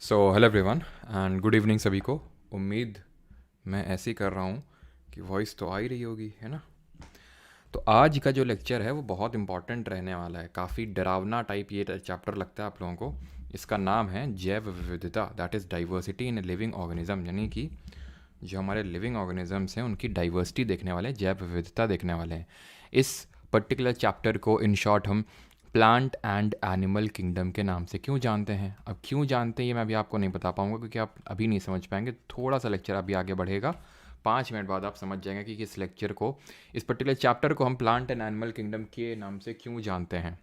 So hello everyone and good evening सभी को। उम्मीद मैं ऐसे ही कर रहा हूँ कि वॉइस तो आ ही रही होगी, है ना। तो आज का जो लेक्चर है वो बहुत इंपॉर्टेंट रहने वाला है। काफ़ी डरावना टाइप ये चैप्टर लगता है आप लोगों को। इसका नाम है जैव विविधता, that is diversity in living organism, यानी कि जो हमारे लिविंग ऑर्गेनिजम्स हैं उनकी डाइवर्सिटी देखने वाले हैं, जैव विविधता देखने वाले हैं। इस पर्टिकुलर चैप्टर को इन शॉर्ट हम प्लांट एंड एनिमल किंगडम के नाम से क्यों जानते हैं। अब क्यों जानते हैं ये मैं अभी आपको नहीं बता पाऊंगा क्योंकि आप अभी नहीं समझ पाएंगे। थोड़ा सा लेक्चर अभी आगे बढ़ेगा, 5 मिनट बाद आप समझ जाएंगे कि इस लेक्चर को, इस पर्टिकुलर चैप्टर को हम प्लांट एंड एनिमल किंगडम के नाम से क्यों जानते हैं।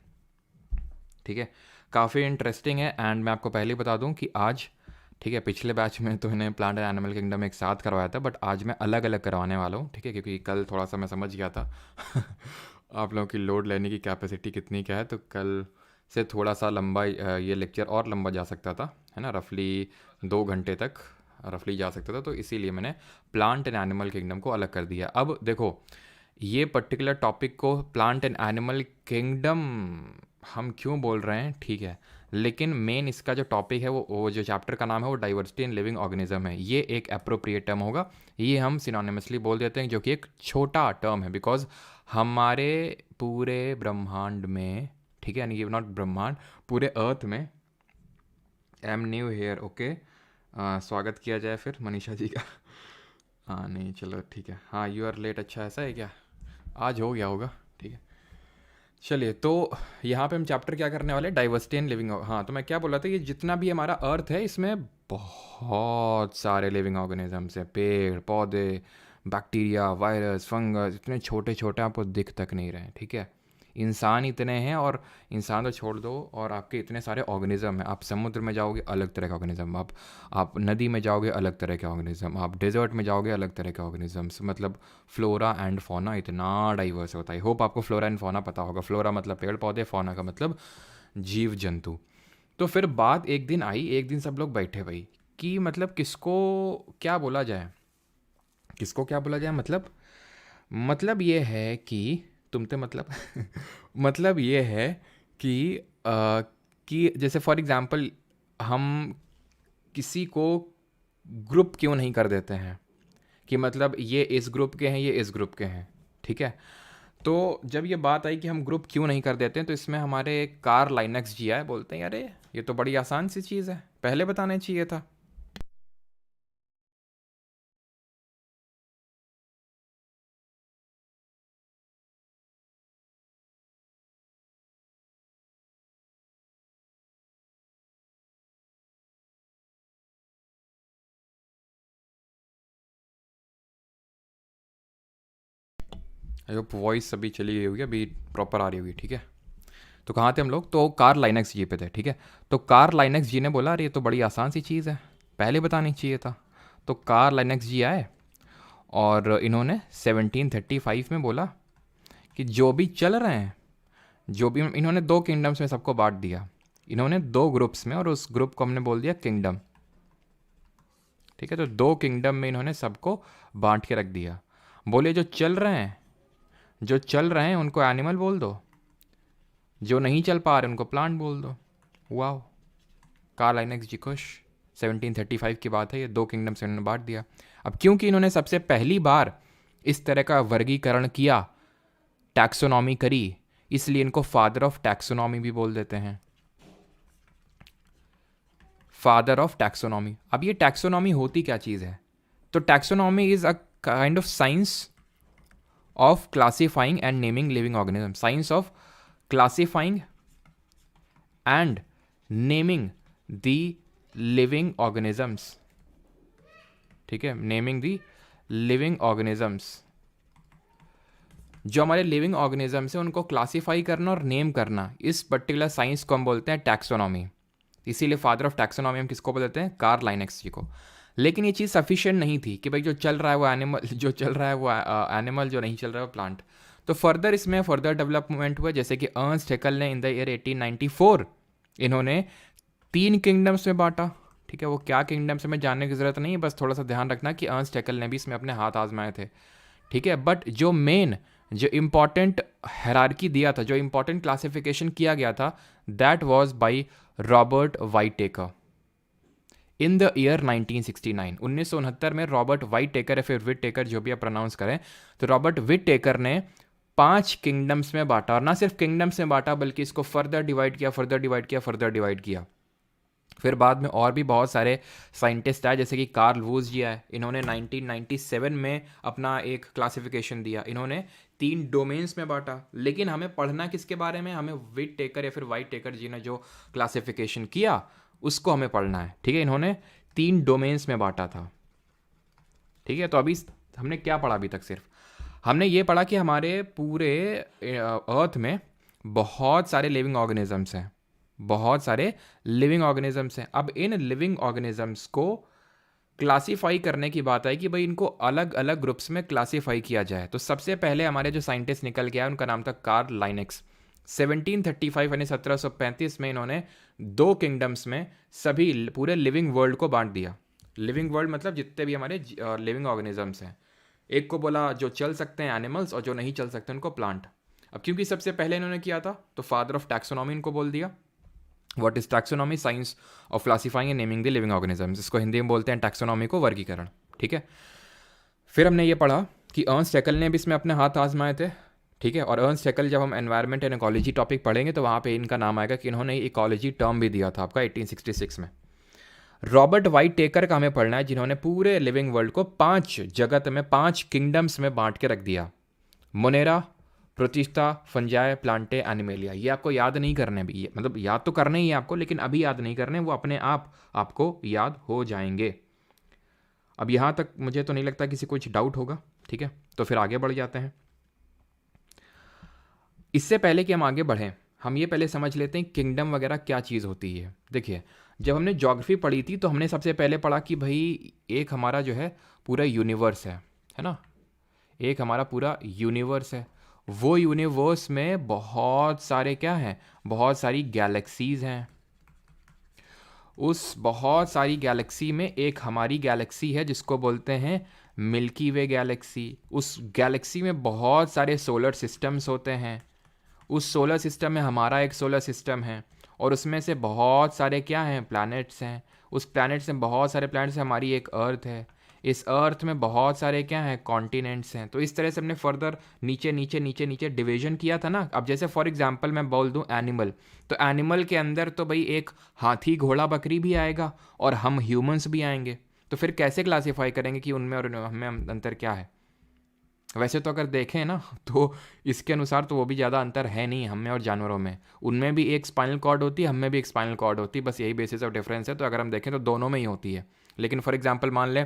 ठीक है, काफ़ी इंटरेस्टिंग है। एंड मैं आपको पहले ही बता दूं कि आज, ठीक है, पिछले बैच में तो इन्हें प्लांट एंड एनिमल किंगडम एक साथ करवाया था, बट आज मैं अलग अलग करवाने वाला हूँ। ठीक है, क्योंकि कल थोड़ा सा मैं समझ गया था आप लोगों की लोड लेने की कैपेसिटी कितनी क्या है, तो कल से थोड़ा सा लंबा ये लेक्चर और लंबा जा सकता था, है ना। रफली 2 घंटे तक रफली जा सकता था, तो इसीलिए मैंने प्लांट एंड एनिमल किंगडम को अलग कर दिया। अब देखो, ये पर्टिकुलर टॉपिक को प्लांट एंड एनिमल किंगडम हम क्यों बोल रहे हैं, ठीक है, लेकिन मेन इसका जो टॉपिक है वो जो चैप्टर का नाम है वो डाइवर्सिटी इन लिविंग ऑर्गेनिज्म है। ये एक अप्रोप्रिएट टर्म होगा, ये हम सिनोनिमसली बोल देते हैं, जो कि एक छोटा टर्म है बिकॉज हमारे पूरे ब्रह्मांड में, ठीक है, यानी कि नॉट ब्रह्मांड, पूरे अर्थ में, एम न्यू हेयर, ओके, स्वागत किया जाए फिर मनीषा जी का। हाँ नहीं, चलो ठीक है, हाँ यू आर लेट, अच्छा ऐसा है क्या, आज हो गया होगा, ठीक है। चलिए, तो यहाँ पे हम चैप्टर क्या करने वाले हैं, डाइवर्सिटी इन लिविंग। हाँ, तो मैं क्या बोल रहा था, ये जितना भी हमारा अर्थ है इसमें बहुत सारे लिविंग ऑर्गेनिजम्स हैं, पेड़ पौधे, बैक्टीरिया, वायरस, फंगस, इतने छोटे छोटे आपको दिख तक नहीं रहे हैं, ठीक है। इंसान इतने हैं, और इंसान तो छोड़ दो, और आपके इतने सारे ऑर्गेनिज्म हैं। आप समुद्र में जाओगे अलग तरह का ऑर्गेनिज्म, आप नदी में जाओगे अलग तरह के ऑर्गेनिज्म, आप डेजर्ट में जाओगे अलग तरह के ऑर्गेनिजम्स, मतलब फ्लोरा एंड फौना इतना डाइवर्स होता है। होप आपको फ्लोरा एंड फौना पता होगा। फ्लोरा मतलब पेड़ पौधे, फौना का मतलब जीव जंतु। तो फिर बात एक दिन आई, एक दिन सब लोग बैठे भाई कि मतलब किसको क्या बोला जाए, किसको क्या बोला जाए, मतलब ये है कि तुम तो मतलब मतलब ये है कि कि जैसे फॉर एग्जांपल हम किसी को ग्रुप क्यों नहीं कर देते हैं, कि मतलब ये इस ग्रुप के हैं, ये इस ग्रुप के हैं, ठीक है। तो जब ये बात आई कि हम ग्रुप क्यों नहीं कर देते हैं, तो इसमें हमारे कार्ल लाइनक्स जी आए, बोलते हैं अरे ये तो बड़ी आसान सी चीज़ है, पहले बताना चाहिए था। आई होप वॉइस अभी चली गई होगी, अभी प्रॉपर आ रही होगी, ठीक है। तो कहाँ थे हम लोग, तो कार्ल लाइनक्स जी पे थे, ठीक है। तो कार्ल लाइनक्स जी ने बोला अरे ये तो बड़ी आसान सी चीज़ है, पहले बतानी चाहिए था। तो कार्ल लाइनक्स जी आए और इन्होंने 1735 में बोला कि जो भी चल रहे हैं, जो भी, इन्होंने 2 किंगडम्स में सबको बांट दिया, इन्होंने 2 ग्रुप्स में, और उस ग्रुप को हमने बोल दिया किंगडम, ठीक है। तो 2 किंगडम में इन्होंने सबको बांट के रख दिया। बोले जो चल रहे हैं, जो चल रहे हैं उनको एनिमल बोल दो, जो नहीं चल पा रहे उनको प्लांट बोल दो। वाह, कार्ल लाइनक्स जी खुश। 1735 की बात है, ये 2 किंगडम से उन्होंने बांट दिया। अब क्योंकि इन्होंने सबसे पहली बार इस तरह का वर्गीकरण किया, टैक्सोनॉमी करी, इसलिए इनको फादर ऑफ टैक्सोनॉमी भी बोल देते हैं, फादर ऑफ टैक्सोनॉमी। अब ये टैक्सोनॉमी होती क्या चीज़ है, तो taxonomy is a kind of science of classifying and naming living organisms, science of classifying and naming the living organisms, ठीक है, नेमिंग द लिविंग ऑर्गेनिजम्स। जो हमारे लिविंग ऑर्गेनिजम्स हैं उनको क्लासीफाई करना और नेम करना, इस पर्टिकुलर साइंस को हम बोलते हैं टैक्सोनॉमी। इसीलिए फादर ऑफ टैक्सोनॉमी हम किसको बोलते हैं, कार्ल लाइनक्स जी को। लेकिन ये चीज़ सफिशिएंट नहीं थी कि भाई जो चल रहा है वो एनिमल, जो चल रहा है वो एनिमल, जो नहीं चल रहा है वो प्लांट। तो फर्दर इसमें फर्दर डेवलपमेंट हुआ, जैसे कि अर्न्स्ट हैकेल ने इन द ईयर 1894 इन्होंने 3 किंगडम्स में बांटा, ठीक है। वो क्या किंगडम्स में जानने की ज़रूरत नहीं है, बस थोड़ा सा ध्यान रखना कि अर्न्स्ट हैकेल ने भी इसमें अपने हाथ आजमाए थे, ठीक है। बट जो मेन, जो इम्पॉर्टेंट हायरार्की दिया था, जो इम्पॉर्टेंट क्लासिफिकेशन किया गया था, that was by Robert Whittaker. In the year 1969, 1969 में रॉबर्ट वाइट टेकर या फिर विट टेकर, जो भी आप प्रोनाउंस करें, तो रॉबर्ट विट टेकर ने 5 किंगडम्स में बांटा, और ना सिर्फ किंगडम्स में बांटा बल्कि इसको फर्दर डिवाइड किया, फर्दर डिवाइड किया, फर्दर डिवाइड किया। फिर बाद में और भी बहुत सारे साइंटिस्ट आए, जैसे कि कार्ल वूज जी आए, इन्होंने 1997 में अपना एक क्लासिफिकेशन दिया। इन्होंने 3 डोमेन्स में बांटा, लेकिन हमें पढ़ना किसके बारे में, हमें विट टेकर या फिर वाइट टेकर जी ने जो क्लासिफिकेशन किया उसको हमें पढ़ना है, ठीक है। इन्होंने 3 डोमेन्स में बांटा था, ठीक है। तो अभी हमने क्या पढ़ा अभी तक? सिर्फ हमने ये पढ़ा कि हमारे पूरे अर्थ में बहुत सारे लिविंग ऑर्गेनिजम्स हैं, बहुत सारे लिविंग ऑर्गेनिजम्स हैं। अब इन लिविंग ऑर्गेनिजम्स को क्लासीफाई करने की बात आई कि भाई इनको अलग अलग ग्रुप्स में क्लासीफाई किया जाए। तो सबसे पहले हमारे जो साइंटिस्ट निकल के आए उनका नाम था कार्ल लाइनेक्स। 1735 यानी 1735 में इन्होंने 2 किंगडम्स में सभी पूरे लिविंग वर्ल्ड को बांट दिया। लिविंग वर्ल्ड मतलब जितने भी हमारे लिविंग ऑर्गेनिजम्स हैं। एक को बोला जो चल सकते हैं एनिमल्स, और जो नहीं चल सकते उनको प्लांट। अब क्योंकि सबसे पहले इन्होंने किया था तो फादर ऑफ टैक्सोनॉमी इनको बोल दिया। What is taxonomy? Science of classifying and naming the living organisms. इसको हिंदी में बोलते हैं टैक्सोनॉमी को, वर्गीकरण, ठीक है। फिर हमने ये पढ़ा कि अर्नस्ट हैकेल ने भी इसमें अपने हाथ आजमाए थे, ठीक है। और अर्नस्ट हैकेल, जब हम एनवायरनमेंट एंड इकोलॉजी टॉपिक पढ़ेंगे तो वहाँ पे इनका नाम आएगा कि इन्होंने इकोलॉजी टर्म भी दिया था आपका 1866 में। रॉबर्ट वाइट टेकर का हमें पढ़ना है, जिन्होंने पूरे लिविंग वर्ल्ड को 5 जगत में 5 किंगडम्स में बांट के रख दिया। Monera, protista, fungi, Plantae, animalia. ये आपको याद नहीं करने भी, मतलब याद तो करने ही है आपको, लेकिन अभी याद नहीं करने, वो अपने आप आपको याद हो जाएंगे। अब यहाँ तक मुझे तो नहीं लगता किसी को कुछ डाउट होगा, ठीक है। तो फिर आगे बढ़ जाते हैं। इससे पहले कि हम आगे बढ़ें, हम ये पहले समझ लेते हैं किंगडम वगैरह क्या चीज़ होती है। देखिए, जब हमने ज्योग्राफी पढ़ी थी तो हमने सबसे पहले पढ़ा कि भाई एक हमारा जो है पूरा यूनिवर्स है ना। एक हमारा पूरा यूनिवर्स है। वो यूनिवर्स में बहुत सारे क्या हैं, बहुत सारी गैलेक्सीज हैं। उस बहुत सारी गैलेक्सी में एक हमारी गैलेक्सी है जिसको बोलते हैं मिल्की वे गैलेक्सी। उस गैलेक्सी में बहुत सारे सोलर सिस्टम्स होते हैं। उस सोलर सिस्टम में हमारा एक सोलर सिस्टम है, और उसमें से बहुत सारे क्या हैं, प्लैनेट्स हैं। उस प्लैनेट्स में बहुत सारे प्लैनेट्स हैं, हमारी एक अर्थ है। इस अर्थ में बहुत सारे क्या हैं, कॉन्टिनेंट्स हैं। तो इस तरह से हमने फर्दर नीचे नीचे नीचे नीचे डिवीजन किया था ना। अब जैसे फॉर एग्जांपल मैं बोल दूं एनिमल, तो एनिमल के अंदर तो भाई एक हाथी, घोड़ा, बकरी भी आएगा, और हम ह्यूमंस भी आएंगे। तो फिर कैसे क्लासीफाई करेंगे कि उनमें और हमें अंतर क्या है? वैसे तो अगर देखें ना तो इसके अनुसार तो वो भी ज़्यादा अंतर है नहीं हमें और जानवरों में। उनमें भी एक स्पाइनल कॉर्ड होती है, हमें भी एक स्पाइनल कॉर्ड होती है, बस यही बेसिस ऑफ डिफरेंस है। तो अगर हम देखें तो दोनों में ही होती है। लेकिन फॉर एग्जांपल मान लें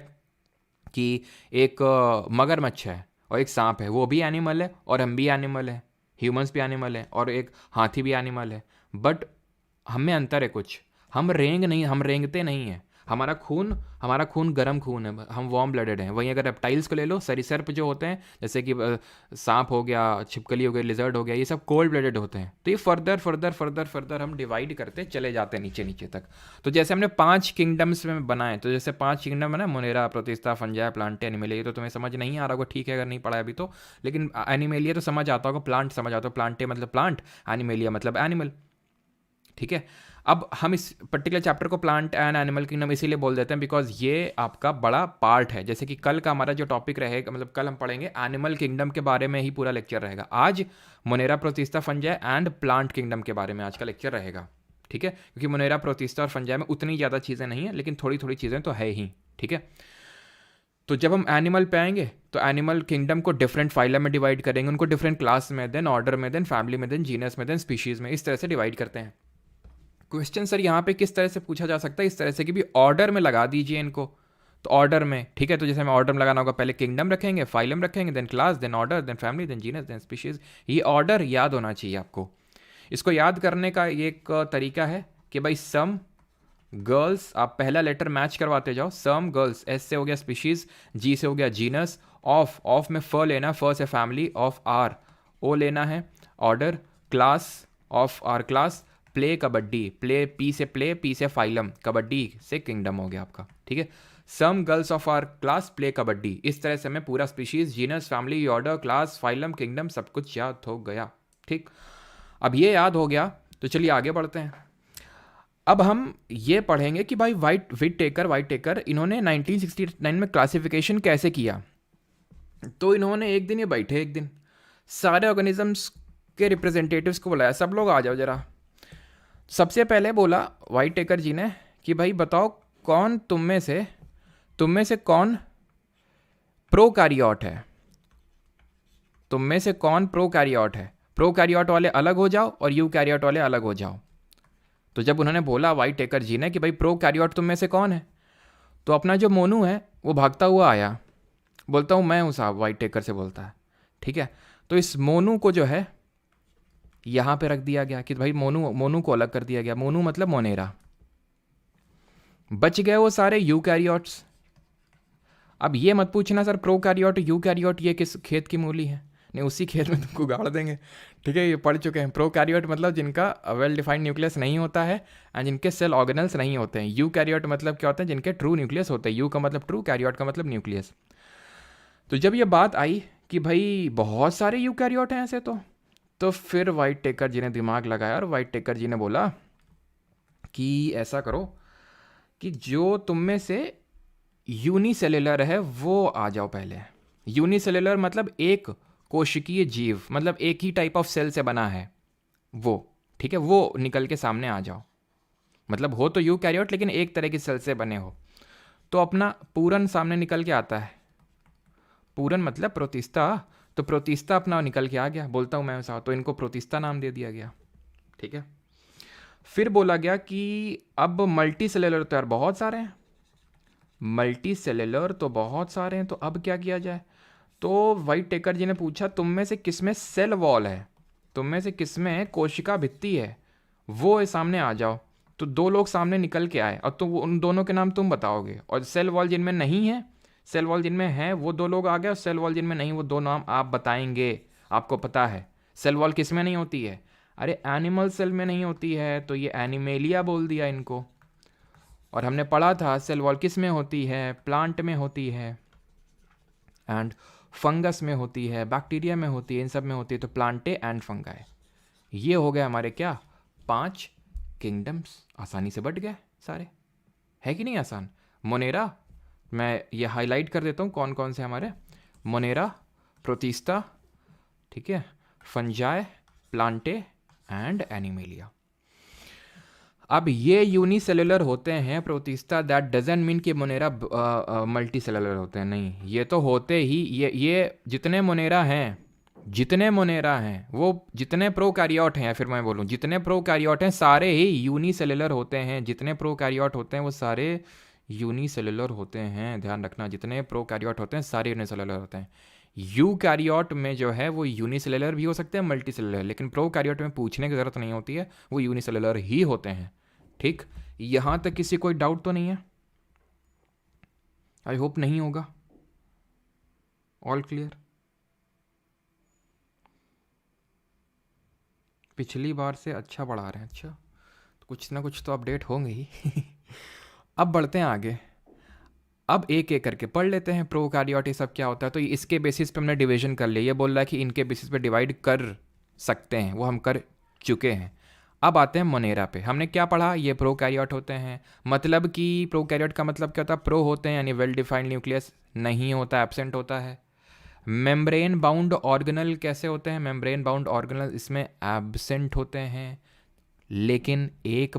कि एक मगरमच्छ है और एक सांप है, वो भी एनिमल है और हम भी एनिमल है, ह्यूमंस भी एनिमल है, और एक हाथी भी एनिमल है। बट हमें अंतर है कुछ, हम रेंगते नहीं हैं। हमारा खून गर्म खून है, हम वार्म ब्लडेड हैं। वहीं अगर रेप्टाइल्स को ले लो, सरीसर्प जो होते हैं, जैसे कि सांप हो गया, छिपकली हो गई, लिजर्ड हो गया, ये सब कोल्ड ब्लडेड होते हैं। तो ये फर्दर फर्दर फर्दर फर्दर हम डिवाइड करते चले जाते हैं नीचे नीचे तक। तो जैसे हमने 5 किंगडम्स में बनाए, तो जैसे 5 किंगडम बना, Monera, protista, fungi, Plantae, animalia. ये तो तुम्हें समझ नहीं आ रहा होगा, ठीक है, अगर नहीं पढ़ा अभी तो। लेकिन एनिमेलिया तो समझ आता होगा, प्लांट समझ आता होगा, प्लांटे मतलब प्लांट, एनिमेलिया मतलब एनिमल, ठीक है। अब हम इस पर्टिकुलर चैप्टर को प्लांट एंड एनिमल किंगडम इसीलिए बोल देते हैं बिकॉज ये आपका बड़ा पार्ट है। जैसे कि कल का हमारा जो टॉपिक रहेगा, मतलब कल हम पढ़ेंगे एनिमल किंगडम के बारे में ही पूरा लेक्चर रहेगा। आज Monera, protista, fungi and plant kingdom के बारे में आज का लेक्चर रहेगा, ठीक है। क्योंकि मोनेरा, प्रोटिस्टा और फंजाई में उतनी ज़्यादा चीज़ें नहीं है, लेकिन थोड़ी थोड़ी चीज़ें तो है ही, ठीक है। तो जब हम एनिमल पे आएंगे तो एनिमल किंगडम को डिफरेंट फाइलम में डिवाइड करेंगे, उनको डिफरेंट क्लास में, देन ऑर्डर में, देन फैमिली में, देन जीनस में, देन स्पीशीज़ में, इस तरह से डिवाइड करते हैं। क्वेश्चन सर यहाँ पे किस तरह से पूछा जा सकता है? इस तरह से कि भी ऑर्डर में लगा दीजिए इनको। तो ऑर्डर में, ठीक है। तो जैसे हमें ऑर्डर में लगाना होगा, पहले किंगडम रखेंगे, फाइलम रखेंगे, then class, then order, then family, then genus, then species. ये ऑर्डर याद होना चाहिए आपको। इसको याद करने का एक तरीका है कि भाई सम गर्ल्स, आप पहला लेटर मैच करवाते जाओ। सम गर्ल्स, एस से हो गया स्पीशीज, जी से हो गया जीनस, ऑफ में फ लेना, फ से फैमिली, ऑफ आर, ओ लेना है, order, class, of our class, play kabaddi, play P से प्ले, पी से फाइलम, कबड्डी से किंगडम हो गया आपका, ठीक है। Some girls of our class play kabaddi. इस तरह से हमें पूरा species, genus, family, order, class, phylum, kingdom सब कुछ याद हो गया, ठीक। अब ये याद हो गया तो चलिए आगे बढ़ते हैं। अब हम ये पढ़ेंगे कि भाई वाइट टेकर इन्होंने 1969 में क्लासिफिकेशन कैसे किया। तो इन्होंने एक दिन ये बैठे, एक दिन सारे ऑर्गेनिजम्स के रिप्रेजेंटेटिव्स को बुलाया, सब लोग आ जाओ जरा। सबसे पहले बोला वाइट टेकर जी ने कि भाई बताओ कौन तुम में से कौन प्रोकैरियोट है, तुम में से कौन प्रोकैरियोट है। प्रोकैरियोट वाले अलग हो जाओ और यूकैरियोट वाले अलग हो जाओ। तो जब उन्होंने बोला वाइट टेकर जी ने कि भाई प्रोकैरियोट तुम में से कौन है, तो अपना जो मोनू है वो भागता हुआ आया, बोलता हूँ मैं हूँ साहब, वाइट टेकर से बोलता है। ठीक है, तो इस मोनू को जो है यहाँ पे रख दिया गया कि भाई मोनू को अलग कर दिया गया। मोनू मतलब मोनेरा। बच गए वो सारे यूकैरियोट्स। अब ये मत पूछना सर प्रोकैरियोट यूकैरियोट ये किस खेत की मूली है, नहीं उसी खेत में तुमको गाड़ देंगे। ठीक है, ये पढ़ चुके हैं। प्रोकैरियोट मतलब जिनका वेल डिफाइंड न्यूक्लियस नहीं होता है एंड जिनके सेल ऑर्गेनल्स नहीं होते हैं। यूकैरियोट मतलब क्या होता है, जिनके ट्रू न्यूक्लियस होते हैं। यू का मतलब ट्रू, कैरियोट का मतलब न्यूक्लियस। तो जब ये बात आई कि भाई बहुत सारे यूकैरियोट हैं ऐसे, तो फिर वाइट टेकर जी ने दिमाग लगाया और वाइट टेकर जी ने बोला कि ऐसा करो कि जो तुम में से यूनिसेल्युलर है वो आ जाओ पहले। यूनिसेल्युलर मतलब एक कोशिकीय जीव, मतलब एक ही टाइप ऑफ सेल से बना है वो। ठीक है, वो निकल के सामने आ जाओ। मतलब हो तो यूकैरियोट लेकिन एक तरह की सेल से बने हो। तो अपना पूरन सामने निकल के आता है। पूरन मतलब प्रोतिस्ता। तो प्रोतिस्ता अपना निकल के आ गया, बोलता हूँ मैं साहब, तो इनको प्रोतिस्ता नाम दे दिया गया। ठीक है, फिर बोला गया कि अब मल्टी सेलुलर तो यार बहुत सारे हैं, मल्टी सेलुलर तो बहुत सारे हैं, तो अब क्या किया जाए। तो वाइट टेकर जी ने पूछा तुम में से किस में सेल वॉल है, तुम में से किस में कोशिका भित्ति है, वो सामने आ जाओ। तो दो लोग सामने निकल के आए और तो उन दोनों के नाम तुम बताओगे, और सेल वॉल जिनमें नहीं है, सेल वॉल जिनमें है वो दो लोग आ गए, और सेल वॉल जिनमें नहीं वो दो नाम आप बताएंगे। आपको पता है सेल वॉल किस में नहीं होती है, अरे एनिमल सेल में नहीं होती है, तो ये एनिमेलिया बोल दिया इनको। और हमने पढ़ा था सेल वॉल किस में होती है, प्लांट में होती है एंड फंगस में होती है, बैक्टीरिया में होती है, इन सब में होती है। तो प्लांटे एंड फंगाई, ये हो गए हमारे क्या 5 किंगडम्स। आसानी से बढ़ गए सारे, है कि नहीं आसान। मोनेरा, मैं ये हाईलाइट कर देता हूँ कौन कौन से हमारे। मोनेरा, प्रोटिस्टा, ठीक है, फंजाई, प्लांटे एंड एनिमेलिया। अब ये यूनिसेलुलर होते हैं प्रोटिस्टा, दैट डजंट मीन कि मोनेरा मल्टी सेलुलर होते हैं, नहीं, ये तो होते ही ये जितने मोनेरा हैं वो जितने प्रोकैरियोट हैं, फिर मैं बोलूँ जितने प्रोकैरियोट हैं सारे ही यूनिसेलुलर होते हैं। जितने प्रोकैरियोट होते हैं वो सारे यूनिसेलुलर होते हैं, ध्यान रखना। जितने प्रोकैरियोट होते हैं सारे यूनिसेलुलर होते हैं। यूकैरियोट में जो है वो यूनिसेलुलर भी हो सकते हैं, मल्टी सेलुलर, लेकिन प्रोकैरियोट में पूछने की ज़रूरत नहीं होती है, वो यूनिसेलुलर ही होते हैं। ठीक, यहाँ तक किसी कोई डाउट तो नहीं है, आई होप नहीं होगा, ऑल क्लियर। पिछली बार से अच्छा बढ़ा रहे हैं, अच्छा, तो कुछ ना कुछ तो अपडेट होंगे ही। अब बढ़ते हैं आगे, अब एक एक करके पढ़ लेते हैं प्रोकैरियोट ये सब क्या होता है। तो इसके बेसिस पे हमने डिवीजन कर लिया, ये बोल रहा है कि इनके बेसिस पे डिवाइड कर सकते हैं, वो हम कर चुके हैं। अब आते हैं मोनेरा पे। हमने क्या पढ़ा, ये प्रोकैरियोट होते हैं, मतलब कि प्रोकैरियोट का मतलब क्या होता है, प्रो होते हैं यानी वेल डिफाइंड न्यूक्लियस नहीं होता, एब्सेंट होता है। मेम्ब्रेन बाउंड ऑर्गेनल कैसे होते हैं, मेम्ब्रेन बाउंड ऑर्गेनल इसमें एब्सेंट होते हैं, लेकिन एक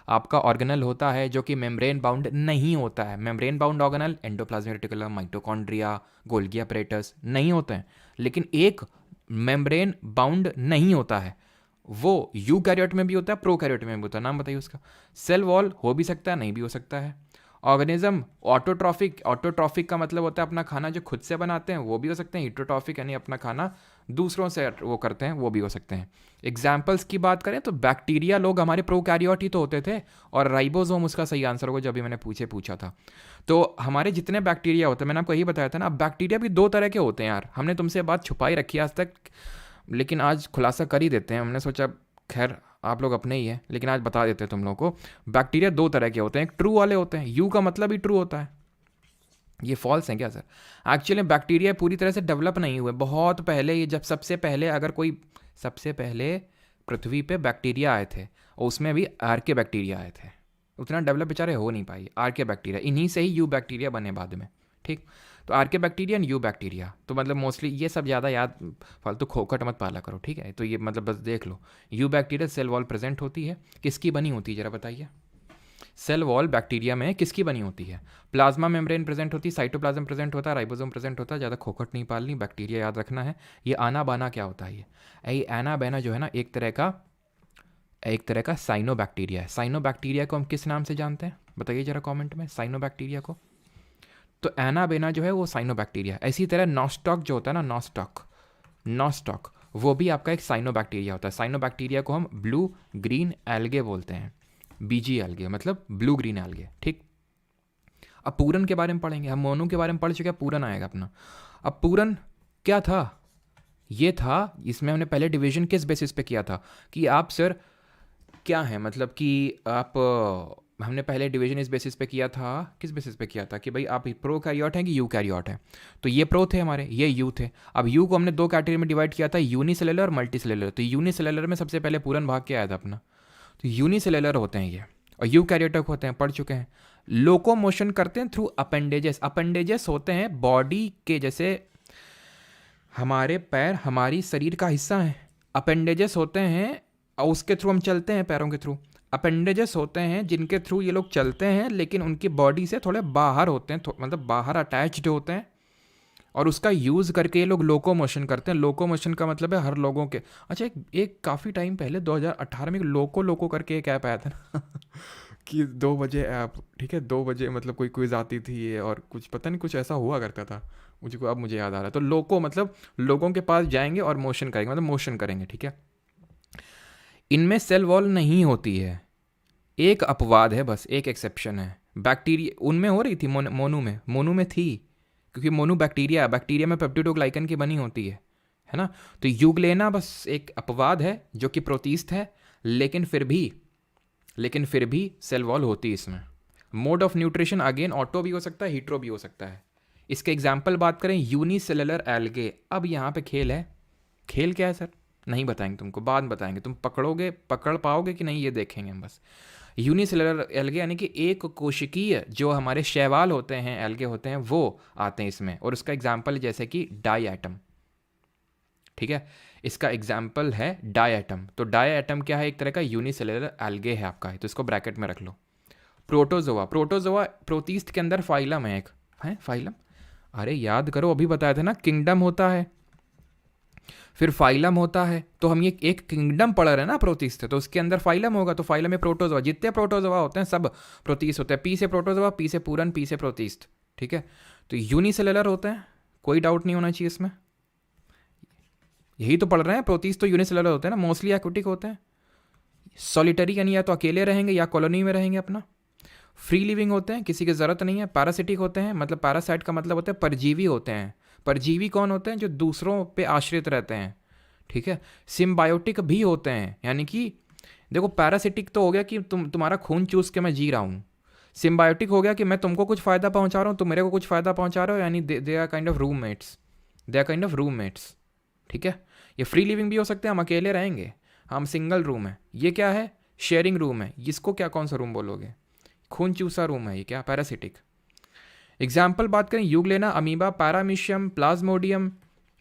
आपका ऑर्गेनल होता है जो कि मेम्ब्रेन बाउंड नहीं होता है। Membrane bound organelle endoplasmic reticulum, mitochondria, Golgi apparatus नहीं होते हैं, लेकिन एक मेम्ब्रेन बाउंड नहीं होता है, वो यूकैरियोट में भी होता है, प्रोकैरियोट में भी होता है। नाम बताइए उसका। सेल वॉल हो भी सकता है, नहीं भी हो सकता है। ऑर्गेनिज्म ऑटोट्रॉफिक का मतलब होता है अपना खाना जो खुद से बनाते हैं, वो भी हो सकते हैं। हीटरोट्रॉफिक यानी अपना खाना दूसरों से वो करते हैं, वो भी हो सकते हैं। एग्जाम्पल्स की बात करें तो बैक्टीरिया लोग हमारे प्रोकैरियोट ही तो होते थे, और राइबोसोम उसका सही आंसर होगा, जब भी मैंने पूछा था। तो हमारे जितने बैक्टीरिया होते हैं, मैंने आपको यही बताया था ना। अब बैक्टीरिया भी 2 तरह के होते हैं यार, हमने तुमसे बात छुपाई रखी है आज तक, लेकिन आज खुलासा कर ही देते हैं। हमने सोचा खैर आप लोग अपने ही हैं, लेकिन आज बता देते हैं तुम लोगों को। बैक्टीरिया 2 तरह के होते हैं, एक ट्रू वाले होते हैं, यू का मतलब ही ट्रू होता है। ये फॉल्स है क्या सर? एक्चुअली बैक्टीरिया पूरी तरह से डेवलप नहीं हुए, बहुत पहले, ये जब सबसे पहले पृथ्वी पे बैक्टीरिया आए थे, और उसमें भी आर्के बैक्टीरिया आए थे। उतना डेवलप बेचारे हो नहीं पाई आर्के बैक्टीरिया, इन्हीं से ही यू बैक्टीरिया बने बाद में। ठीक, तो आर्के बैक्टीरिया एंड यू बैक्टीरिया, तो मतलब मोस्टली ये सब ज़्यादा याद, फालतू खोखट मत पाला करो, ठीक है। तो ये मतलब बस देख लो, eubacteria cell wall present होती है, किसकी बनी होती है ज़रा बताइए। सेल वॉल बैक्टीरिया में किसकी बनी होती है? प्लाज्मा मेम्ब्रेन प्रेजेंट होती है, साइटोप्लाज्म प्रेजेंट होता है, राइबोसोम प्रेजेंट होता है। ज़्यादा खोखट नहीं पालनी, बैक्टीरिया याद रखना है। ये आना बाना क्या होता है? ये आना बाना जो है ना, एक तरह का साइनोबैक्टीरिया है। साइनोबैक्टीरिया को हम किस नाम से जानते हैं बताइए जरा कमेंट में, साइनोबैक्टीरिया को। तो एना बेना जो है वो साइनोबैक्टीरिया। इसी तरह नॉस्टॉक जो होता है ना, नॉस्टॉक वो भी आपका एक साइनोबैक्टीरिया होता है। साइनोबैक्टीरिया को हम ब्लू ग्रीन एल्गे बोलते हैं, बीजी एल्गे मतलब ब्लू ग्रीन एल्गे। ठीक, अब पूरन के बारे में पढ़ेंगे हम। मोनू के बारे में पढ़ चुके हैं, पूरन आएगा अपना। अब पूरन क्या था? ये था, इसमें हमने पहले डिवीजन किस बेसिस पे किया था कि आप सर क्या है, मतलब कि आप हमने पहले डिवीजन इस बेसिस पे किया था, किस बेसिस पे किया था कि भाई आप प्रो कैरियोट हैं कि यू कैरियोट है। तो ये प्रो थे हमारे, ये यू थे। अब यू को हमने दो कैटेगरी में डिवाइड किया था, यूनिसेलुलर और मल्टीसेलुलर। तो यूनिसेलुलर में सबसे पहले पूरन भाग के आया था अपना, तो यूनिसेलुलर होते हैं ये, और यू कैरियोटिक होते हैं, पढ़ चुके हैं। लोकोमोशन करते हैं थ्रू अपेंडेजेस। अपेंडेजेस होते हैं बॉडी के, जैसे हमारे पैर हमारी शरीर का हिस्सा है, अपेंडेजेस होते हैं और उसके थ्रू हम चलते हैं, पैरों के थ्रू। अपेंडेजेस होते हैं जिनके थ्रू ये लोग चलते हैं, लेकिन उनकी बॉडी से थोड़े बाहर होते हैं, मतलब बाहर अटैच्ड होते हैं, और उसका यूज़ करके ये लोग लोकोमोशन करते हैं। लोकोमोशन का मतलब है हर लोगों के, अच्छा एक काफ़ी टाइम पहले 2018 में एक लोको करके एक ऐप आया था ना कि 2 बजे ऐप, ठीक है, 2 बजे मतलब कोई क्विज आती थी और कुछ पता नहीं कुछ ऐसा हुआ करता था मुझे, अब मुझे याद आ रहा है। तो लोको मतलब लोगों के पास जाएंगे और मोशन करेंगे, मतलब मोशन करेंगे, ठीक है। इनमें सेल वॉल नहीं होती है, एक अपवाद है बस, एक एक्सेप्शन है। बैक्टीरिया उनमें हो रही थी, मोनू में थी, क्योंकि मोनू बैक्टीरिया में पेप्टिडोग्लाइकन की बनी होती है ना। तो यूग्लेना बस एक अपवाद है जो कि प्रोटीस्ट है, लेकिन फिर भी सेल वॉल होती है इसमें। Mode of nutrition again auto भी हो सकता है, हीट्रो भी हो सकता है। इसके एग्जाम्पल बात करें, यूनिसेलुलर एल्गे। अब यहाँ पे खेल है, खेल क्या है सर नहीं बताएंगे तुमको, बाद में बताएंगे, तुम पकड़ पाओगे कि नहीं ये देखेंगे हम बस। यूनिसेलुलर एल्गे यानी कि एक कोशिकीय जो हमारे शैवाल होते हैं, एल्गे होते हैं, वो आते हैं इसमें। और उसका एग्जाम्पल जैसे कि डाई एटम, ठीक है, इसका एग्जाम्पल है डाई एटम। तो डाई एटम क्या है? एक तरह का यूनिसेलुलर एल्गे है आपका, तो इसको ब्रैकेट में रख लो। प्रोटोजोआ प्रोटीस्ट के अंदर फाइलम है, एक है फाइलम। अरे याद करो, अभी बताया था ना, किंगडम होता है, फिर फाइलम होता है। तो हम ये एक किंगडम पढ़ रहे हैं ना प्रोटीस्ट, तो उसके अंदर फाइलम होगा, तो फाइलम में प्रोटोजोआ, जितने प्रोटोजोआ होते हैं सब प्रोटीस्ट होते हैं। पी से प्रोटोजोआ, पी से पूरन, पी से प्रोटीस्ट, ठीक है। तो यूनिसेलुलर होते हैं, कोई डाउट नहीं होना चाहिए इसमें, यही तो पढ़ रहे हैं। प्रोटीस्ट तो यूनिसेलुलर होते हैं ना, मोस्टली एक्वेटिक होते हैं, सॉलिटरी यानी या तो अकेले रहेंगे या कॉलोनी में रहेंगे अपना। फ्री लिविंग होते हैं, किसी की ज़रूरत नहीं है। पैरासिटिक होते हैं, मतलब पैरासाइट का मतलब होता है परजीवी होते हैं। परजीवी कौन होते हैं? जो दूसरों पे आश्रित रहते हैं, ठीक है। सिम्बायोटिक भी होते हैं, यानी कि देखो पैरासिटिक तो हो गया कि तुम्हारा खून चूस के मैं जी रहा हूँ। सिम्बायोटिक हो गया कि मैं तुमको कुछ फ़ायदा पहुँचा रहा हूँ, तुम मेरे को कुछ फ़ायदा पहुँचा रहे हो, यानी they are kind of roommates, ठीक है। ये फ्री लिविंग भी हो सकते हैं, हम अकेले रहेंगे, हम सिंगल रूम है। ये क्या है? शेयरिंग रूम है। इसको क्या, कौन सा रूम बोलोगे? खून चूसा रूम है ये, क्या पैरासिटिक। एग्जाम्पल बात करें, यूग्लेना, अमीबा, पैरामीशियम, प्लाज्मोडियम।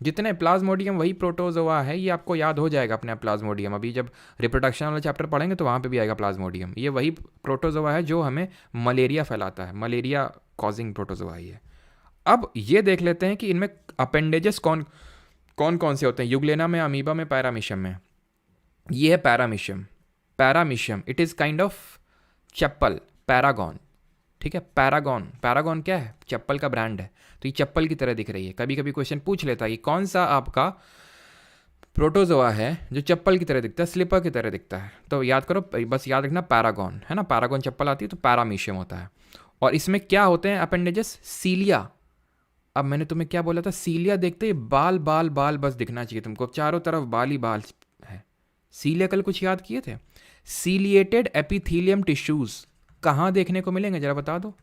जितने प्लाज्मोडियम वही प्रोटोजोआ है, ये आपको याद हो जाएगा अपने आप। प्लाज्मोडियम अभी जब रिप्रोडक्शन वाला चैप्टर पढ़ेंगे तो वहाँ पे भी आएगा प्लाज्मोडियम। ये वही प्रोटोजोआ है जो हमें मलेरिया फैलाता है, मलेरिया कॉजिंग प्रोटोजोआ ही है। अब ये देख लेते हैं कि इनमें अपेंडेजेस कौन से होते हैं। यूग्लेना में, अमीबा में, पैरामीशियम में। ये है paramecium, it is kind of chappal, Paragon, ठीक है। पैरागॉन क्या है? चप्पल का ब्रांड है। तो ये चप्पल की तरह दिख रही है। कभी कभी क्वेश्चन पूछ लेता है कि कौन सा आपका प्रोटोजोआ है जो चप्पल की तरह दिखता है, स्लीपर की तरह दिखता है। तो याद करो, बस याद रखना पैरागॉन है ना, पैरागॉन चप्पल आती है, तो पैरामीशियम होता है। और इसमें क्या होते हैं अपेंडेजेस? सीलिया। अब मैंने तुम्हें क्या बोला था? सीलिया देखते ही बाल बस दिखना चाहिए तुमको, चारों तरफ बाल ही बाल है। सीलिया कल कुछ याद किए थे? सीलिएटेड एपिथीलियम टिश्यूज़ कहाँ देखने को मिलेंगे जरा बता दो।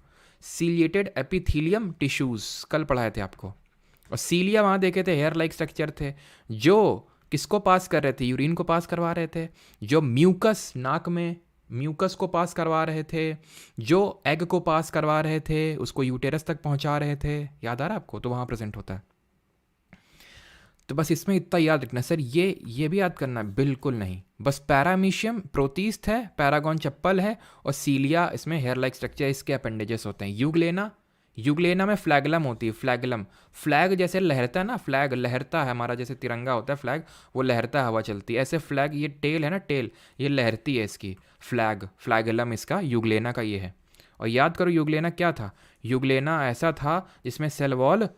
सीलिएटेड एपिथीलियम टिश्यूज़ कल पढ़ाए थे आपको। और सीलिया वहाँ देखे थे, हेयर लाइक स्ट्रक्चर थे जो किसको पास कर रहे थे? यूरिन को पास करवा रहे थे। जो म्यूकस, नाक में म्यूकस को पास करवा रहे थे, जो एग को पास करवा रहे थे, उसको यूटेरस तक पहुंचा रहे थे। याद आ रहा है आपको? तो वहां प्रेजेंट होता है। तो बस इसमें इतना याद रखना सर, ये भी याद करना है? बिल्कुल नहीं। बस पैरामीशियम प्रोटीस्ट है, पैरागॉन चप्पल है, और सीलिया इसमें हेयर लाइक स्ट्रक्चर, इसके अपेंडेजेस होते हैं। यूग्लेना, यूग्लेना में फ्लैगलम होती है। फ्लैगलम, फ्लैग जैसे लहरता है ना, फ्लैग लहरता है हमारा, जैसे तिरंगा होता है फ्लैग, वो लहरता है, हवा चलती है ऐसे। फ्लैग, ये टेल है ना, टेल, ये लहरती है इसकी। फ्लैग, फ्लैगलम इसका यूग्लेना का ये है। और याद करो यूग्लेना क्या था? यूग्लेना ऐसा था जिसमें सेल वॉल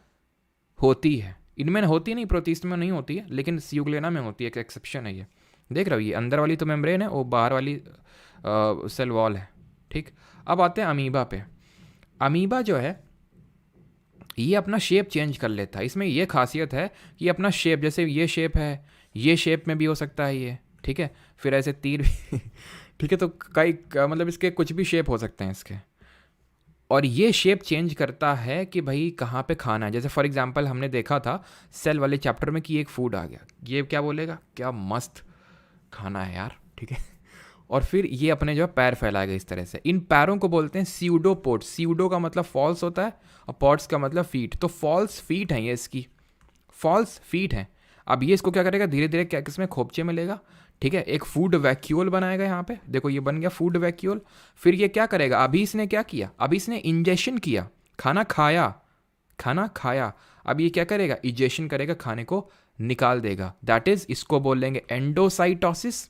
होती है। इनमें होती नहीं, प्रोटिस्ट में नहीं होती है, लेकिन यूग्लेना में होती है। एक एक्सेप्शन है ये। देख रहे हो, ये अंदर वाली तो मेम्ब्रेन है, वो बाहर वाली सेल वॉल है। ठीक। अब आते हैं अमीबा पे। अमीबा जो है ये अपना शेप चेंज कर लेता है। इसमें ये खासियत है कि अपना शेप, जैसे ये शेप है, ये शेप में भी हो सकता है ये। ठीक है, फिर ऐसे तीर भी ठीक है, तो कई मतलब इसके कुछ भी शेप हो सकते हैं इसके। और ये शेप चेंज करता है कि भाई कहाँ पे खाना है। जैसे फॉर एग्जांपल हमने देखा था सेल वाले चैप्टर में कि एक फूड आ गया, ये क्या बोलेगा? क्या मस्त खाना है यार। ठीक है, और फिर ये अपने जो है पैर फैलाएगा इस तरह से। इन पैरों को बोलते हैं सीउडोपोड्स। सीउडो का मतलब फॉल्स होता है, और पॉड्स का मतलब फीट। तो फॉल्स फीट हैं ये इसकी, फॉल्स फीट हैं। अब ये इसको क्या करेगा? धीरे धीरे क्या किसमें खोपचे में लेगा। ठीक है, एक फूड वैक्यूल बनाएगा यहाँ पे। देखो ये बन गया फूड वैक्यूल। फिर ये क्या करेगा? अभी इसने क्या किया? अभी इसने इंजेक्शन किया, खाना खाया, खाना खाया। अब ये क्या करेगा? इजेशन करेगा, खाने को निकाल देगा। दैट इज, इसको बोलेंगे एंडोसाइटोसिस,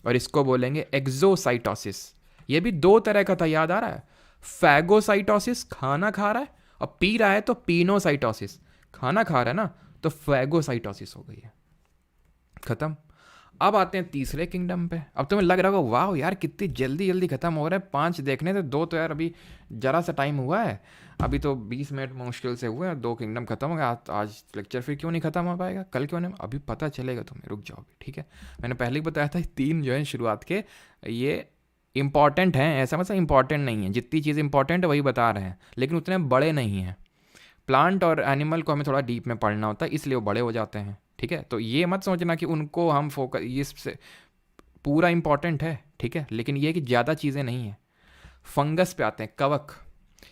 और इसको बोलेंगे एक्सोसाइटोसिस। ये भी दो तरह का था, याद आ रहा है? फैगोसाइटोसिस, खाना खा रहा है, और पी रहा है तो पीनोसाइटोसिस, खाना खा रहा है ना, तो फैगोसाइटोसिस हो गई है। खत्म। अब आते हैं तीसरे किंगडम पे। अब तुम्हें लग रहा होगा वाह यार कितनी जल्दी जल्दी खत्म हो रहा है, 5 देखने थे, 2 तो यार अभी जरा सा टाइम हुआ है, अभी तो 20 मिनट मुश्किल से हुए हैं, 2 किंगडम खत्म हो गया। आज लेक्चर फिर क्यों नहीं खत्म हो पाएगा? कल क्यों नहीं? अभी पता चलेगा तुम्हें, रुक जाओ अभी। ठीक है, मैंने पहले ही बताया था 3 जो है शुरुआत के, ये इंपॉर्टेंट हैं। ऐसा मतलब इंपॉर्टेंट नहीं है, जितनी चीज़ इंपॉर्टेंट है वही बता रहे हैं, लेकिन उतने बड़े नहीं हैं। प्लांट और एनिमल को हमें थोड़ा डीप में पढ़ना होता है, इसलिए वो बड़े हो जाते हैं। ठीक है, तो ये मत सोचना कि उनको हम फोकस, ये से पूरा इंपॉर्टेंट है। ठीक है, लेकिन ये कि ज़्यादा चीज़ें नहीं हैं। फंगस पे आते हैं, कवक।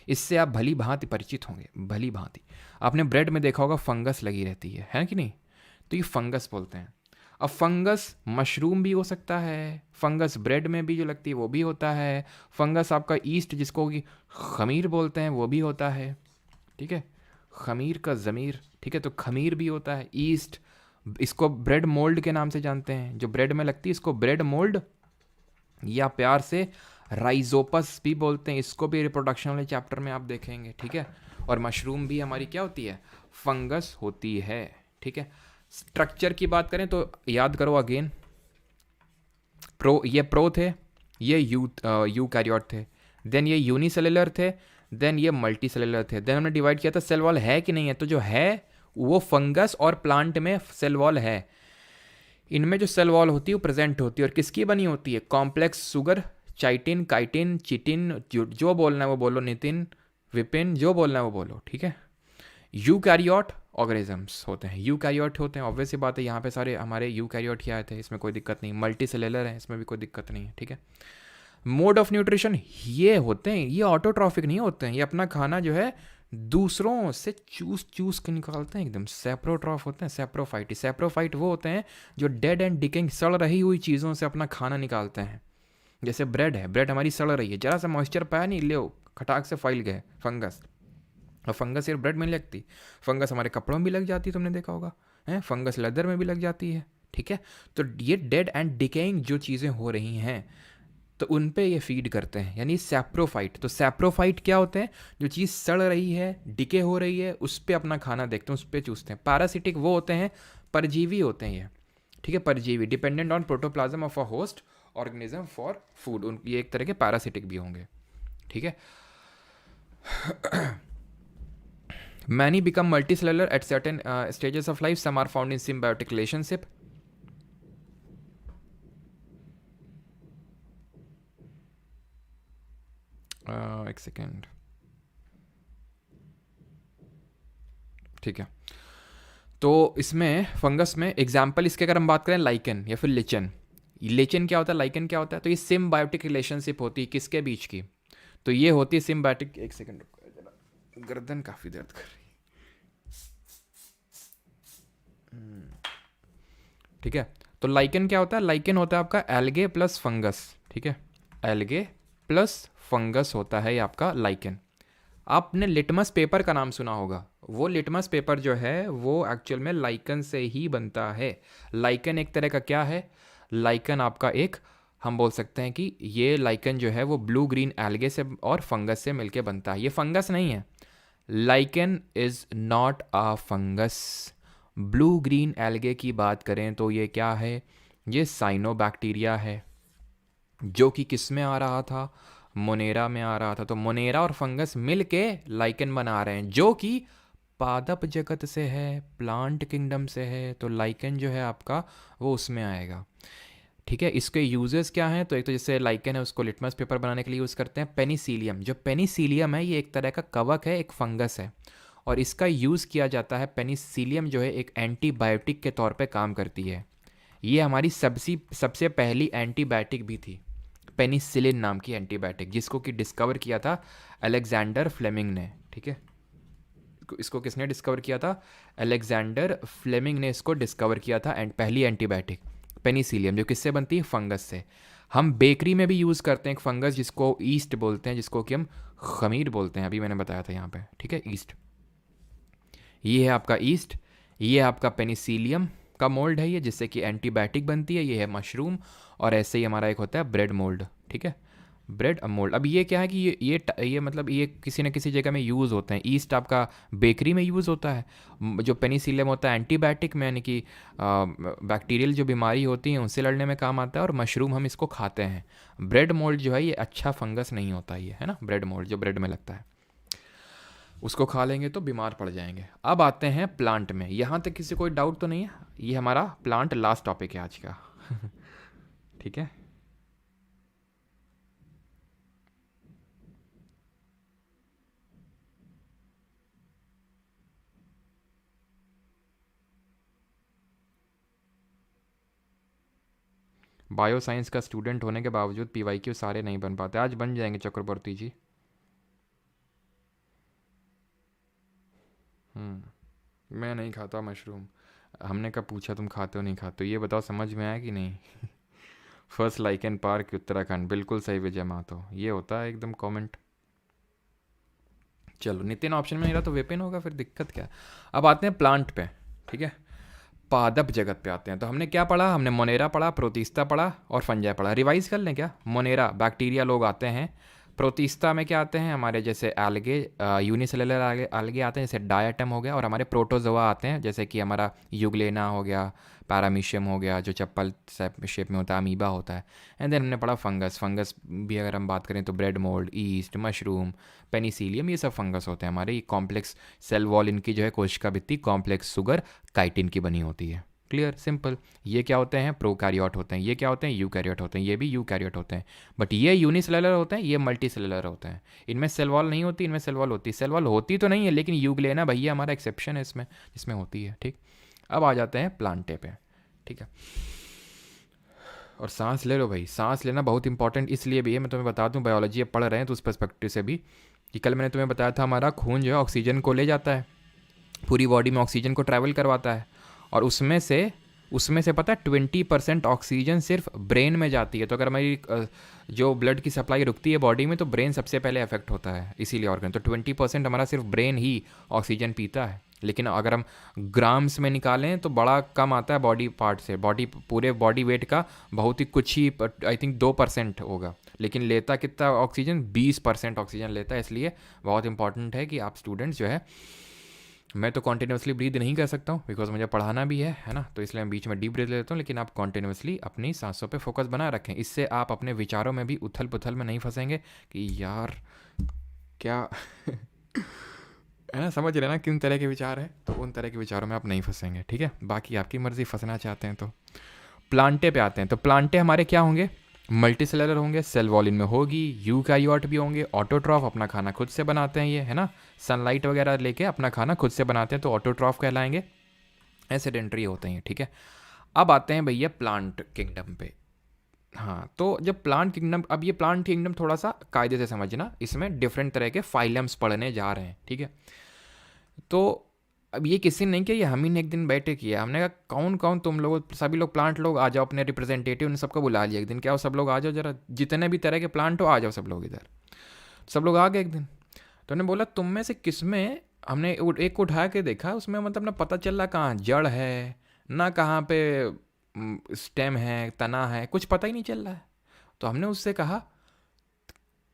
इससे आप भली भांति परिचित होंगे, भली भांति। आपने ब्रेड में देखा होगा फंगस लगी रहती है कि नहीं? तो ये फंगस बोलते हैं। अब फंगस मशरूम भी हो सकता है, फंगस ब्रेड में भी जो लगती है वो भी होता है। फंगस आपका ईस्ट, जिसको कि खमीर बोलते हैं, वो भी होता है। ठीक है, खमीर का ज़मीर। ठीक है, तो खमीर भी होता है, ईस्ट। इसको ब्रेड मोल्ड के नाम से जानते हैं, जो ब्रेड में लगती है इसको ब्रेड मोल्ड, या प्यार से राइजोपस भी बोलते हैं। इसको भी रिप्रोडक्शन वाले चैप्टर में आप देखेंगे। ठीक है, और मशरूम भी हमारी क्या होती है? फंगस होती है। ठीक है, स्ट्रक्चर की बात करें तो याद करो अगेन, ये प्रो थे, ये यू कैरियोट थे, देन ये यूनिसेलुलर थे, देन ये मल्टी सेलुलर थे। देन हमने डिवाइड किया था सेल वॉल है कि नहीं है, तो जो है वो फंगस और प्लांट में सेल वॉल है। इनमें जो सेल वॉल होती है वो प्रेजेंट होती है, और किसकी बनी होती है? कॉम्प्लेक्स सुगर, चाइटिन, काइटिन, चिटिन, जो बोलना है वो बोलो, नितिन, विपिन, जो बोलना है वो बोलो। ठीक है, यूकैरियोट ऑर्गेनिजम्स होते हैं, यूकैरियोट होते हैं। ऑब्वियस सी बात है, यहाँ पे सारे हमारे यूकैरियोट ही आए थे, इसमें कोई दिक्कत नहीं। मल्टी सेलुलर है, इसमें भी कोई दिक्कत नहीं है। ठीक है, मोड ऑफ न्यूट्रिशन ये होते हैं, ये ऑटोट्रॉफिक नहीं होते हैं, ये अपना खाना जो है दूसरों से चूस चूस के निकालते हैं एकदम। सेप्रोट्रॉफ होते हैं, सेप्रोफाइट। सेप्रोफाइट वो होते हैं जो डेड एंड डिकेइंग, सड़ रही हुई चीज़ों से अपना खाना निकालते हैं। जैसे ब्रेड है, ब्रेड हमारी सड़ रही है, जरा सा मॉइस्चर पाया नहीं, ले खटाक से फैल गए फंगस। और फंगस सिर्फ ब्रेड में नहीं लगती, फंगस हमारे कपड़ों में भी लग जाती है, तुमने देखा होगा है, फंगस लेदर में भी लग जाती है। ठीक है, तो ये डेड एंड डिकेइंग जो चीज़ें हो रही हैं तो उन पे ये फीड करते हैं, यानी सैप्रोफाइट। तो सैप्रोफाइट क्या होते हैं? जो चीज़ सड़ रही है, डिके हो रही है, उस पर अपना खाना देखते हैं, उस पर चूसते हैं। पैरासिटिक वो होते हैं, परजीवी होते हैं ये। ठीक है, परजीवी, dependent on protoplasm of a host organism for food. उन ये एक तरह के पैरासिटिक भी होंगे। ठीक है, many become multicellular at certain stages of life, some are found in symbiotic relationship. एक सेकेंड। ठीक है, तो इसमें फंगस में एग्जाम्पल इसके अगर हम बात करें लाइकन या फिर लिचन, लिचन क्या होता है, लाइकन क्या होता है, तो ये सिम्बायोटिक रिलेशनशिप होती है किसके बीच की, तो ये होती है सिम्बायोटिक, एक सेकंड रुको जरा, गर्दन काफ़ी दर्द कर रही है। ठीक है, तो लाइकन क्या होता है, लाइकन होता है आपका एल्गे प्लस फंगस। ठीक है, एल्गे प्लस फंगस होता है ये आपका लाइकन। आपने लिटमस पेपर का नाम सुना होगा, वो लिटमस पेपर जो है वो एक्चुअल में लाइकन से ही बनता है। लाइकन एक तरह का क्या है, लाइकन आपका एक, हम बोल सकते हैं कि ये लाइकन जो है वो ब्लू ग्रीन एल्गे से और फंगस से मिलके बनता है। ये फंगस नहीं है, lichen is not a fungus. Blue green algae की बात करें तो ये क्या है, ये साइनोबैक्टीरिया है, जो कि किस में आ रहा था, मोनेरा में आ रहा था। तो मोनेरा और फंगस मिल के लाइकन बना रहे हैं, जो कि पादप जगत से है, प्लांट किंगडम से है। तो लाइकन जो है आपका वो उसमें आएगा। ठीक है, इसके यूजेस क्या हैं, तो एक तो जैसे लाइकन है उसको लिटमस पेपर बनाने के लिए यूज़ करते हैं। पेनिसिलियम, जो पेनिसिलियम है ये एक तरह का कवक है, एक फंगस है, और इसका यूज़ किया जाता है। पेनिसिलियम जो है एक एंटीबायोटिक के तौर पे काम करती है। ये हमारी सबसे पहली एंटीबायोटिक भी थी, पेनिसिलिन नाम की एंटीबायोटिक, जिसको कि डिस्कवर किया था अलेक्जेंडर फ्लेमिंग ने। ठीक है, इसको किसने डिस्कवर किया था, अलेक्जेंडर फ्लेमिंग ने इसको डिस्कवर किया था। एंड पहली एंटीबायोटिक पेनिसिलियम, जो किससे बनती है, फंगस से। हम बेकरी में भी यूज़ करते हैं एक फंगस जिसको ईस्ट बोलते हैं, जिसको कि हम खमीर बोलते हैं, अभी मैंने बताया था यहाँ पे। ठीक है, ईस्ट, ये है आपका ईस्ट, ये है आपका पेनिसिलियम का मोल्ड है ये, जिससे कि एंटीबायोटिक बनती है। ये है मशरूम, और ऐसे ही हमारा एक होता है ब्रेड मोल्ड। ठीक है, ब्रेड मोल्ड। अब ये क्या है कि ये मतलब ये किसी न किसी जगह में यूज़ होते हैं। ईस्ट आपका बेकरी में यूज़ होता है, जो पेनिसिलियम होता है एंटीबायोटिक में, यानी कि बैक्टीरियल जो बीमारी होती हैं उनसे लड़ने में काम आता है, और मशरूम हम इसको खाते हैं। ब्रेड मोल्ड जो है ये अच्छा फंगस नहीं होता, ये है ना, ब्रेड मोल्ड जो ब्रेड में लगता है, उसको खा लेंगे तो बीमार पड़ जाएंगे। अब आते हैं प्लांट में, यहाँ तक किसी कोई डाउट तो नहीं है, ये हमारा प्लांट लास्ट टॉपिक है आज का। ठीक है, बायो साइंस का स्टूडेंट होने के बावजूद पीवाईक्यू सारे नहीं बन पाते, आज बन जाएंगे चक्रवर्ती जी। मैं नहीं खाता मशरूम। हमने कब पूछा तुम खाते हो नहीं खाते हो, ये बताओ, समझ में आया कि नहीं। फर्स्ट लाइकन पार्क उत्तराखंड, बिल्कुल सही विजय मातो, ये होता है एकदम कमेंट। चलो, नितिन ऑप्शन में नहीं रहा तो विपिन होगा, फिर दिक्कत क्या है। अब आते हैं प्लांट पे। ठीक है, पादप जगत पे आते हैं। तो हमने क्या पढ़ा, हमने मोनेरा पढ़ा, प्रोटिस्टा पढ़ा और फंजाई पढ़ा। रिवाइज कर लें क्या, मोनेरा बैक्टीरिया लोग आते हैं, प्रोटिस्टा में क्या आते हैं हमारे जैसे एल्गे, यूनिसेलुलर एल्गे आते हैं जैसे डायटम हो गया, और हमारे प्रोटोजोआ आते हैं जैसे कि हमारा यूग्लेना हो गया, पैरामीशियम हो गया जो चप्पल शेप में होता है, अमीबा होता है। एंड देन हमने पढ़ा फंगस, फंगस भी अगर हम बात करें तो bread mould, east, mushroom, Penicillium, ये सब फंगस होते हैं हमारे। ये कॉम्प्लेक्स सेल वॉल इनकी जो है कोशिका भित्ति कॉम्प्लेक्स सुगर काइटिन की बनी होती है। Clear, simple. ये क्या होते हैं, प्रोकैरियोट होते हैं। ये क्या होते हैं, यूकैरियोट होते हैं। ये भी यूकैरियोट होते हैं, बट ये यूनिसेलुलर होते हैं, ये मल्टी सेलुलर होते हैं। इनमें सेल वॉल नहीं होती, इनमें सेल वॉल होती है। सेल वॉल होती तो नहीं है, लेकिन यूग्लेना भैया हमारा एक्सेप्शन है इसमें, जिसमें होती है। ठीक, अब आ जाते हैं प्लांटे पे। ठीक है, और सांस ले लो भाई, सांस लेना बहुत इंपॉर्टेंट इसलिए भी है, मैं तुम्हें बता दूं, बायोलॉजी अब पढ़ रहे हैं तो उस पर्सपेक्टिव से भी, कि कल मैंने तुम्हें बताया था हमारा खून जो है ऑक्सीजन को ले जाता है, पूरी बॉडी में ऑक्सीजन को ट्रैवल करवाता है, और उसमें से पता है 20% ऑक्सीजन सिर्फ ब्रेन में जाती है। तो अगर हमारी जो ब्लड की सप्लाई रुकती है बॉडी में, तो ब्रेन सबसे पहले अफेक्ट होता है, इसीलिए ऑर्गन। तो 20% हमारा सिर्फ ब्रेन ही ऑक्सीजन पीता है। लेकिन अगर हम ग्राम्स में निकालें तो बड़ा कम आता है बॉडी पार्ट से, पूरे बॉडी वेट का बहुत ही कुछ ही, आई थिंक 2% होगा। लेकिन लेता कितना ऑक्सीजन, 20% ऑक्सीजन लेता है। इसलिए बहुत इंपॉर्टेंट है कि आप स्टूडेंट्स जो है, मैं तो कॉन्टिन्यूसली ब्रीथ नहीं कर सकता हूँ बिकॉज मुझे पढ़ाना भी है ना, तो इसलिए मैं बीच में डीप ब्रीथ लेता हूँ। लेकिन आप कॉन्टिन्यूसली अपनी सांसों पे फोकस बनाए रखें, इससे आप अपने विचारों में भी उथल पुथल में नहीं फंसेंगे कि यार क्या है ना, समझ रहे ना किन तरह के विचार हैं, तो उन तरह के विचारों में आप नहीं फंसेंगे। ठीक है, बाकी आपकी मर्ज़ी, फंसना चाहते हैं तो। प्लांटे पे आते हैं, तो प्लांटे हमारे क्या होंगे, मल्टी सेलुलर होंगे, सेल वॉल इनमें होगी, यूकैरियोट भी होंगे, ऑटोट्रॉफ, अपना खाना खुद से बनाते हैं ये, है ना, सनलाइट वगैरह लेके अपना खाना खुद से बनाते हैं, तो ऑटोट्रॉफ कहलाएंगे। एसेडेंटरी होते हैं, ठीक है। अब आते हैं भैया प्लांट किंगडम पे। हाँ, तो जब प्लांट किंगडम, अब ये प्लांट किंगडम थोड़ा सा कायदे से समझना, इसमें डिफरेंट तरह के फाइलम्स पढ़ने जा रहे हैं, ठीक है। तो अब ये किसी ने नहीं किया, ये हम ही ने एक दिन बैठे किया। हमने कहा कौन कौन तुम लोग, सभी लोग प्लांट लोग आ जाओ, अपने रिप्रेजेंटेटिव ने सबको बुला लिया एक दिन, क्या हो सब लोग आ जाओ जरा, जितने भी तरह के प्लांट हो आ जाओ सब लोग इधर। सब लोग आ गए एक दिन। तो उन्होंने बोला तुम में से किस में, हमने एक को उठा के देखा, उसमें मतलब ना पता चल रहा कहाँ जड़ है, ना कहाँ पे स्टेम है, तना है, कुछ पता ही नहीं चल रहा है। तो हमने उससे कहा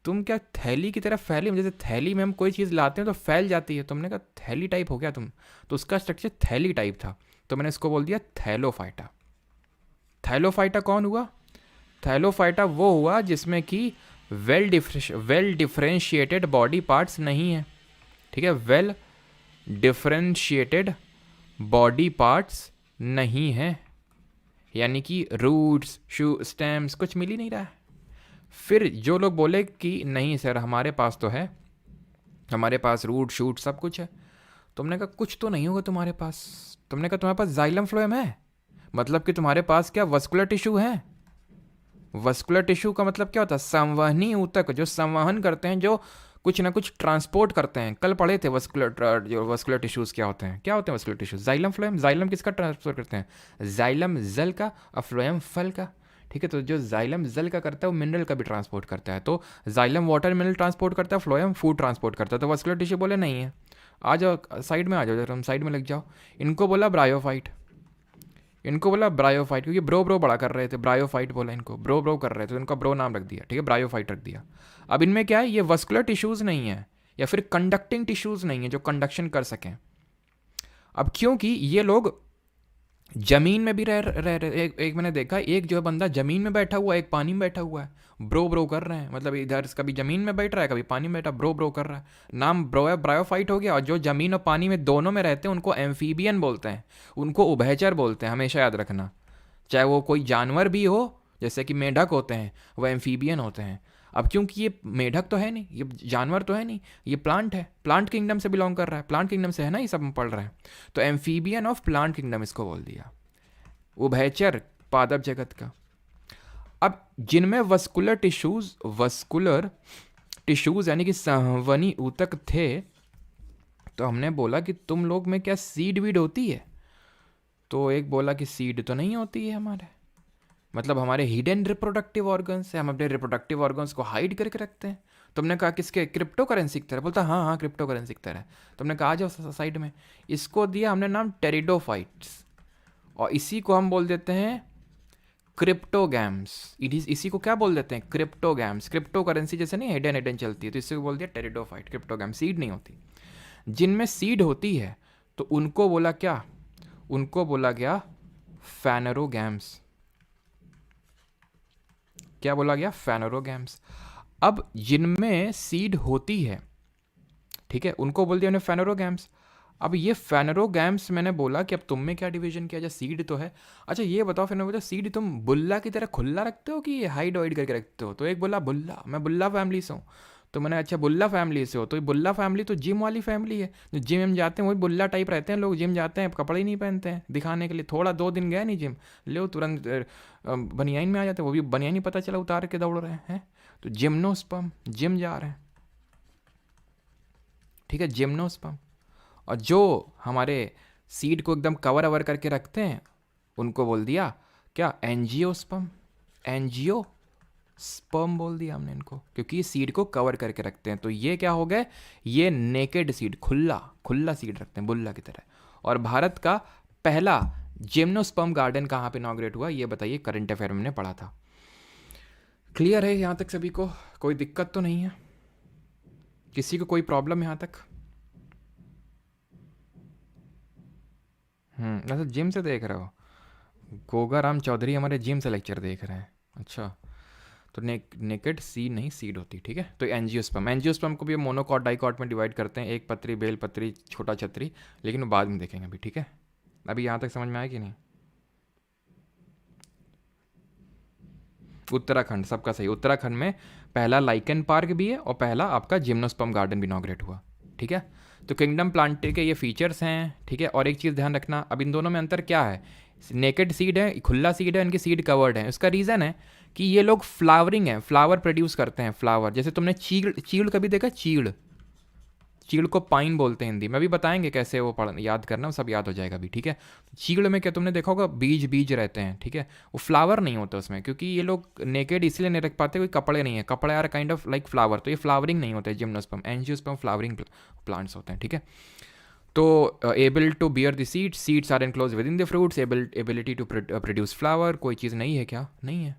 तुम क्या थैली की तरह फैली, जैसे थैली में हम कोई चीज़ लाते हैं तो फैल जाती है, तुमने कहा थैली टाइप हो गया तुम। तो उसका स्ट्रक्चर थैली टाइप था, तो मैंने इसको बोल दिया थैलोफाइटा। थैलोफाइटा कौन हुआ? थैलोफाइटा वो हुआ जिसमें कि वेल डिफरेंशिएटेड बॉडी पार्ट्स नहीं है, ठीक है। वेल डिफरेंशिएटेड बॉडी पार्ट्स नहीं है, यानी कि रूट्स शू स्टेम्स कुछ मिल ही नहीं रहा है। फिर जो लोग बोले कि नहीं सर हमारे पास तो है, हमारे पास रूट शूट सब कुछ है, तुमने कहा कुछ तो नहीं होगा तुम्हारे पास। तुमने कहा तुम्हारे पास जाइलम फ्लोएम है, मतलब कि तुम्हारे पास क्या वस्कुलर टिश्यू है। वस्कुलर टिश्यू का मतलब क्या होता है? संवहनी ऊतक, जो संवहन करते हैं, जो कुछ ना कुछ ट्रांसपोर्ट करते हैं। कल पढ़े थे जो वस्कुलर टिश्यूज क्या होते हैं, क्या होते हैं vascular tissues? Xylem phloem. Xylem किसका ट्रांसपोर्ट करते हैं? जाइलम जल का और फ्लोएम फल का, ठीक है। तो जो जाइलम जल का करता है वो मिनरल का भी ट्रांसपोर्ट करता है। तो जाइलम वाटर मिनरल ट्रांसपोर्ट करता है, फ्लोएम फूड ट्रांसपोर्ट करता है। तो वस्कुलर टिश्यू बोले नहीं है, आ जाओ साइड में, आ जाओ जरा, हम साइड में लग जाओ। इनको बोला ब्रायोफाइट, इनको बोला ब्रायोफाइट, क्योंकि ब्रो ब्रो बड़ा कर रहे थे, ब्रायोफाइट बोला इनको, ब्रो ब्रो कर रहे थे तो इनका ब्रो नाम रख दिया, ठीक है, ब्रायोफाइट रख दिया। अब इनमें क्या है, ये वस्कुलर टिश्यूज़ नहीं है या फिर कंडक्टिंग टिश्यूज़ नहीं है जो कंडक्शन कर सकें। अब क्योंकि ये लोग जमीन में भी रह एक मैंने देखा, एक जो है बंदा जमीन में बैठा हुआ है, एक पानी में बैठा हुआ है, ब्रो ब्रो कर रहे हैं। मतलब इधर कभी जमीन में बैठ रहा है, कभी पानी में बैठा, ब्रो ब्रो कर रहा है। नाम ब्रायोफाइट हो गया। और जो जमीन और पानी में दोनों में रहते हैं उनको एम्फीबियन बोलते हैं, उनको उभयचर बोलते हैं, हमेशा याद रखना। चाहे वो कोई जानवर भी हो, जैसे कि मेढक होते हैं, वो एम्फीबियन होते हैं। अब क्योंकि ये मेढक तो है नहीं, ये जानवर तो है नहीं, ये प्लांट है, प्लांट किंगडम से बिलोंग कर रहा है, प्लांट किंगडम से है ना, ये सब हम पढ़ रहे हैं। तो एम्फीबियन ऑफ प्लांट किंगडम इसको बोल दिया, उभयचर पादप जगत का। अब जिनमें वस्कुलर टिश्यूज यानी कि संवहनी ऊतक थे, तो हमने बोला कि तुम लोग में क्या सीड वीड होती है? तो एक बोला कि सीड तो नहीं होती है हमारे, मतलब हमारे हिडन रिप्रोडक्टिव ऑर्गन्स है, हम अपने रिप्रोडक्टिव ऑर्गन्स को हाइड करके रखते हैं। तुमने कहा किसके? क्रिप्टो करेंसी की तरह। बोलता हाँ हाँ क्रिप्टो करेंसी की तरह। तुमने कहा आ जाओ साइड में। इसको दिया हमने नाम टेरिडोफाइट्स, और इसी को हम बोल देते हैं क्रिप्टोगैम्स। इसी को क्या बोल देते हैं? क्रिप्टोगैम्स। क्रिप्टो करेंसी जैसे नहीं हिडन हिडन चलती है, तो इससे बोल दिया टेरिडोफाइट, क्रिप्टोगैम। सीड नहीं होती। जिनमें सीड होती है तो उनको बोला क्या? उनको बोला गया फैनरोगैम्स। क्या बोला गया? फैनरोगैम्स। अब जिनमें सीड होती है, ठीक है, उनको बोल दिया हमने फैनरोगैम्स। अब ये फैनरोगैम्स मैंने बोला कि अब तुम में क्या डिवीजन किया जाए, सीड तो है। अच्छा ये बताओ, फिर मैं बोला सीड तुम बुल्ला की तरह खुला रखते हो कि हाइड वाइड करके रखते हो? तो एक बोला बुल्ला, मैं बुल्ला फैमिली से हूँ। तो मैंने अच्छा बुल्ला फैमिली से हो, तो ये बुल्ला फैमिली तो जिम वाली फैमिली है, जो जिम में जाते हैं वही बुल्ला टाइप रहते हैं लोग। जिम जाते हैं कपड़े ही नहीं पहनते हैं दिखाने के लिए, थोड़ा 2 दिन गए नहीं जिम, ले तुरंत बनियाइन में आ जाते हैं, वो भी बनियाइन ही पता चला उतार के दौड़ रहे हैं। तो जिम्नोस्पर्म, जिम जा रहे हैं, ठीक है, जिम्नोस्पर्म। और जो हमारे सीड को एकदम कवर अवर करके रखते हैं उनको बोल दिया क्या? एंजियोस्पर्म। एंजियोस्पर्म बोल दिया हमने इनको, क्योंकि सीड को कवर करके रखते हैं। तो ये क्या हो गए? ये नेकेड सीड, खुला खुला सीड रखते हैं बुल्ला की तरह। और भारत का पहला जिम्नोस्पर्म गार्डन कहाँ पे इनॉग्रेट हुआ, ये बताइए, करंट अफेयर में हमने पढ़ा था। क्लियर है यहाँ तक सभी को? कोई दिक्कत तो नहीं है? किसी को कोई प्रॉब्लम यहाँ तक? अच्छा जिम से देख रहे हो? गोगा राम चौधरी हमारे जिम से लेक्चर देख रहे हैं। अच्छा, तो नेकेड सीड नहीं, सीड होती, ठीक है। तो एंजियोस्पर्म, एंजियोस्पर्म को भी मोनोकॉट डाइकॉट में डिवाइड करते हैं, एक पत्री, बेल पत्री, छोटा छतरी, लेकिन वो बाद में देखेंगे अभी, ठीक है। अभी यहाँ तक समझ में आया कि नहीं? उत्तराखंड, सबका सही। उत्तराखंड में पहला लाइकन पार्क भी है और पहला आपका जिम्नोस्पर्म गार्डन भी इनॉग्रेट हुआ, ठीक है। तो किंगडम प्लांटे के ये फीचर्स हैं, ठीक है। और एक चीज़ ध्यान रखना, अब इन दोनों में अंतर क्या है, नेकेड सीड है, खुला सीड है, इनकी सीड कवर्ड है। उसका रीज़न है कि ये लोग फ्लावरिंग है, फ्लावर प्रोड्यूस करते हैं, फ्लावर। जैसे तुमने चीड़ चीड़ कभी देखा, चीड़, चीड़ को पाइन बोलते हैं हिंदी में, अभी बताएंगे कैसे वो पढ़ याद करना, वो सब याद हो जाएगा अभी, ठीक है। चीड़ में क्या तुमने देखा होगा, बीज बीज रहते हैं, ठीक है। वो फ्लावर नहीं होता उसमें, क्योंकि ये लोग नेकेड इसलिए नहीं रख पाते, कोई कपड़े नहीं है, कपड़े are kind of like flower, तो ये फ्लावरिंग नहीं होते। जिम्नोस्पर्म, एंजियोस्पर्म फ्लावरिंग प्लांट्स होते हैं, ठीक है। तो able to bear the seeds, seeds are enclose within the fruits, ability to produce flower, कोई चीज़ नहीं है क्या, नहीं है।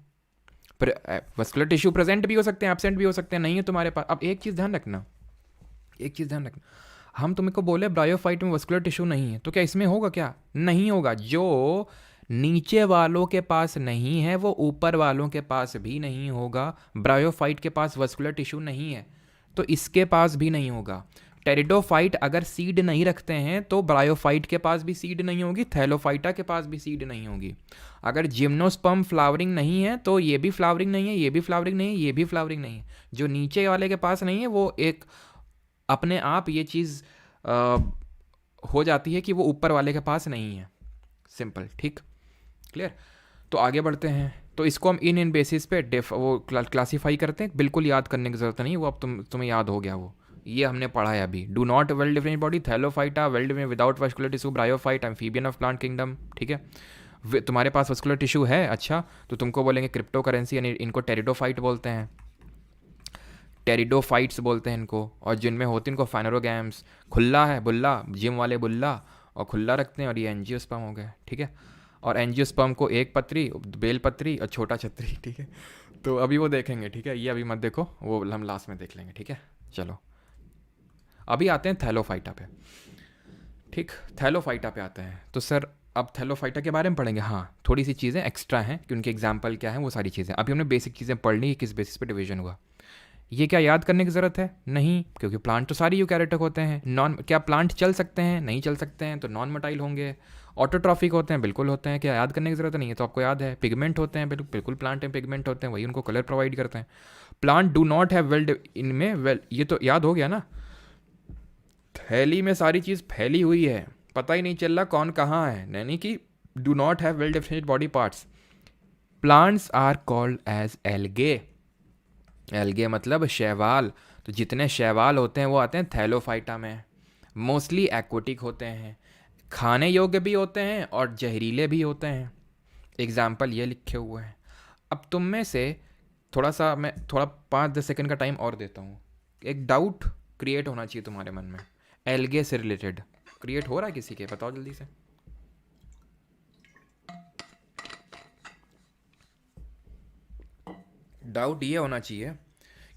पर वस्कुलर टिश्यू प्रेजेंट भी हो सकते हैं, एब्सेंट भी हो सकते हैं, नहीं है तुम्हारे पास। अब एक चीज़ ध्यान रखना, एक चीज़ ध्यान रखना, हम तुमको बोले ब्रायोफाइट में वस्कुलर टिश्यू नहीं है, तो क्या इसमें होगा, क्या नहीं होगा। जो नीचे वालों के पास नहीं है वो ऊपर वालों के पास भी नहीं होगा। ब्रायोफाइट के पास वस्कुलर टिश्यू नहीं है तो इसके पास भी नहीं होगा। टेरिडोफाइट अगर सीड नहीं रखते हैं तो ब्रायोफाइट के पास भी सीड नहीं होगी, थैलोफाइटा के पास भी सीड नहीं होगी। अगर जिम्नोस्पर्म फ्लावरिंग नहीं है तो ये भी फ्लावरिंग नहीं है, ये भी फ्लावरिंग नहीं है, ये भी फ्लावरिंग नहीं है। जो नीचे वाले के पास नहीं है वो एक अपने आप ये चीज़ हो जाती है कि वो ऊपर वाले के पास नहीं है, सिंपल, ठीक, क्लियर। तो आगे बढ़ते हैं। तो इसको हम इन बेसिस पे वो क्लासीफाई करते हैं, बिल्कुल याद करने की ज़रूरत नहीं, वो अब तुम्हें याद हो गया, वो ये हमने पढ़ा है अभी। Do not well different body, Thallophyta, well different without vascular tissue, bryophyte, amphibian of plant kingdom, ठीक है। तुम्हारे पास वस्कुलर टिश्यू है, अच्छा, तो तुमको बोलेंगे क्रिप्टो करेंसी, यानी इनको टेरिडोफाइट बोलते हैं, टेरिडोफाइट्स बोलते हैं इनको। और जिनमें होती हैं इनको फाइनरोगैम्स, खुला है बुल्ला, जिम वाले बुल्ला और खुला रखते हैं, और ये एंजियोस्पर्म हो गए, ठीक है। और एंजियोस्पर्म को एक पत्री, बेल पत्री और छोटा छतरी, ठीक है। तो अभी वो देखेंगे, ठीक है, ये अभी मत देखो, वो हम लास्ट में देख लेंगे, ठीक है। चलो अभी आते हैं थैलोफाइटा पे, ठीक, थैलोफाइटा पे आते हैं। तो सर अब थैलोफाइटा के बारे में पढ़ेंगे, हाँ थोड़ी सी चीज़ें एक्स्ट्रा हैं कि उनके एग्जाम्पल क्या है, वो सारी चीज़ें अभी हमने बेसिक चीज़ें पढ़ ली, किस बेसिस पे डिवीजन हुआ। ये क्या याद करने की ज़रूरत है, नहीं, क्योंकि प्लांट तो सारे यूकैरियोटिक होते हैं। नॉन, क्या प्लांट चल सकते हैं, नहीं चल सकते हैं, तो नॉन मोटाइल होंगे। ऑटोट्रॉफिक होते हैं, बिल्कुल होते हैं, क्या याद करने की ज़रूरत नहीं है, तो आपको याद है। पिगमेंट होते हैं, बिल्कुल प्लांट में पिगमेंट होते हैं, वही उनको कलर प्रोवाइड करते हैं। Plant do not have well, इनमें वेल, ये तो याद हो गया ना। थैली में सारी चीज़ फैली हुई है, पता ही नहीं चल रहा कौन कहाँ है, यानी कि do not have well differentiated body parts. Plants are called as algae, algae मतलब शैवाल। तो जितने शैवाल होते हैं वो आते हैं थैलोफाइटा में। मोस्टली एक्वेटिक होते हैं, खाने योग्य भी होते हैं और जहरीले भी होते हैं। एग्जाम्पल ये लिखे हुए हैं। अब तुम में से थोड़ा सा, मैं थोड़ा 5-10 सेकंड का टाइम और देता हूँ। एक डाउट क्रिएट होना चाहिए तुम्हारे मन में, एल्गे से रिलेटेड। क्रिएट हो रहा है किसी के, बताओ जल्दी से। डाउट ये होना चाहिए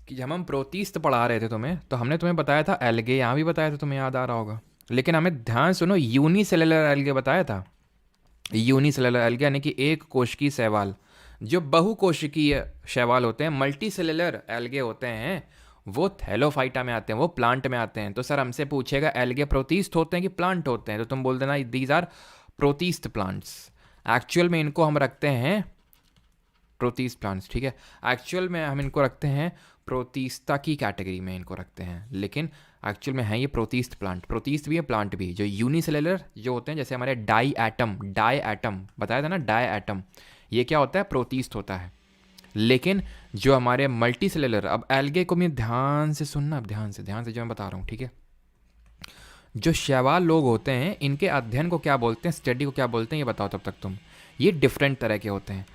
कि जब हम प्रोतीस्त पढ़ा रहे थे तुम्हें, तो हमने तुम्हें बताया था एल्गे, यहाँ भी बताया था, तुम्हें याद आ रहा होगा। लेकिन हमें ध्यान सुनो, यूनिसेलुलर एल्गे बताया था। यूनिसेलुलर एल्गे यानी कि एक कोशिकीय शैवाल। जो बहुकोशिकीय शैवाल होते हैं, मल्टी सेलुलर एल्गे होते हैं, वो थैलोफाइटा में आते हैं, वो प्लांट में आते हैं। तो सर हमसे पूछेगा एल्गे प्रोतीस्त होते हैं कि प्लांट होते हैं, तो तुम बोल देना दीज आर प्रोतीस्त प्लांट्स। एक्चुअल में इनको हम रखते हैं प्रोतीस्त प्लांट्स, ठीक है। एक्चुअल में हम इनको रखते हैं प्रोतीस्ता की कैटेगरी में, इनको रखते हैं, लेकिन एक्चुअल में है ये प्रोतीस्त प्लांट। प्रोतीस्त भी है, प्लांट भी। जो यूनिसेलुलर जो होते हैं, जैसे हमारे डाई एटम बताया था ना, डाई एटम, ये क्या होता है, प्रोतीस्त होता है। लेकिन जो हमारे मल्टी सेलुलर, अब एल्गे को मैं ध्यान से सुनना, अब ध्यान से जो मैं बता रहा हूँ, ठीक है। जो शैवाल लोग होते हैं, इनके अध्ययन को क्या बोलते हैं, स्टडी को क्या बोलते हैं, ये बताओ तब तक तुम। ये डिफरेंट तरह के होते हैं,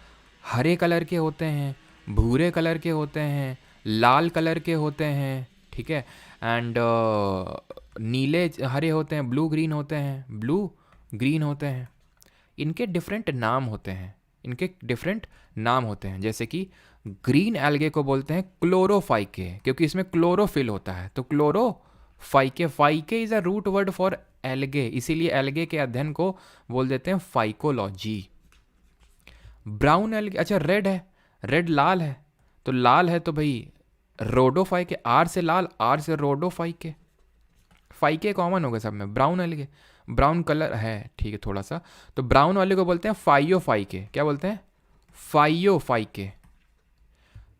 हरे कलर के होते हैं, भूरे कलर के होते हैं, लाल कलर के होते हैं, ठीक है। एंड नीले हरे होते हैं, ब्लू ग्रीन होते हैं, ब्लू ग्रीन होते हैं। इनके डिफरेंट नाम होते हैं, इनके डिफरेंट नाम होते हैं। जैसे कि ग्रीन एल्गे को बोलते हैं क्लोरोफाइके, क्योंकि इसमें क्लोरोफिल होता है, तो Chlorophyceae. Phyceae is a root word for algae, इसीलिए एल्गे के अध्ययन को बोल देते हैं फाइकोलॉजी। ब्राउन एल्गे, अच्छा रेड है, रेड लाल है, तो लाल है तो भाई रोडोफाइके, आर से लाल, आर से रोडोफाइके। फाइके कॉमन हो गए सब में। ब्राउन एल्गे, ब्राउन कलर है, ठीक है, थोड़ा सा, तो ब्राउन वाले को बोलते हैं फाइयोफाइके। क्या बोलते हैं, फाइयोफाइके।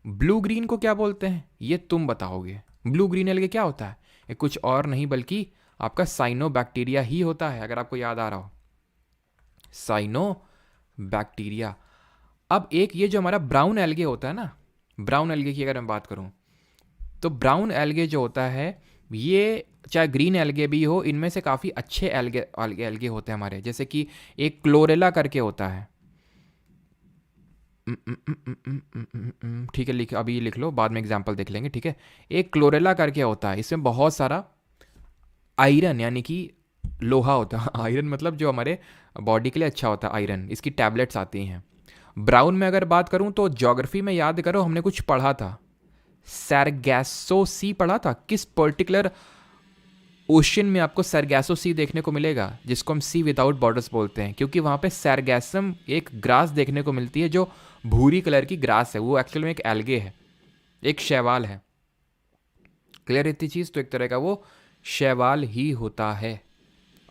ब्लू ग्रीन को क्या बोलते हैं, ये तुम बताओगे। ब्लू ग्रीन एल्गे क्या होता है, ये कुछ और नहीं बल्कि आपका साइनोबैक्टीरिया ही होता है, अगर आपको याद आ रहा हो, साइनोबैक्टीरिया। अब एक ये जो हमारा ब्राउन एल्गे होता है ना, ब्राउन एल्गे की अगर मैं बात करूं, तो ब्राउन एल्गे जो होता है, ये चाहे ग्रीन एल्गे भी हो, इनमें से काफ़ी अच्छे एल्गे होते हैं हमारे, जैसे कि एक क्लोरेला करके होता है। ठीक है, अभी लिख लो, बाद में एग्जाम्पल देख लेंगे, ठीक है। एक क्लोरेला करके होता है, इसमें बहुत सारा आयरन यानी कि लोहा होता है। आयरन मतलब जो हमारे बॉडी के लिए अच्छा होता है, आयरन, इसकी टैबलेट्स आती हैं। ब्राउन में अगर बात करूं तो ज्योग्राफी में याद करो, हमने कुछ पढ़ा था, सैरगैसो सी पढ़ा था। किस पर्टिकुलर ओशन में आपको सैरगैसो सी देखने को मिलेगा, जिसको हम सी विदाउट बॉर्डर्स बोलते हैं, क्योंकि वहाँ पे सैरगैसम एक ग्रास देखने को मिलती है जो भूरी कलर की ग्रास है, वो एक्चुअल में एक एल्गे है, एक शैवाल है। क्लियर इतनी चीज़, तो एक तरह का वो शैवाल ही होता है।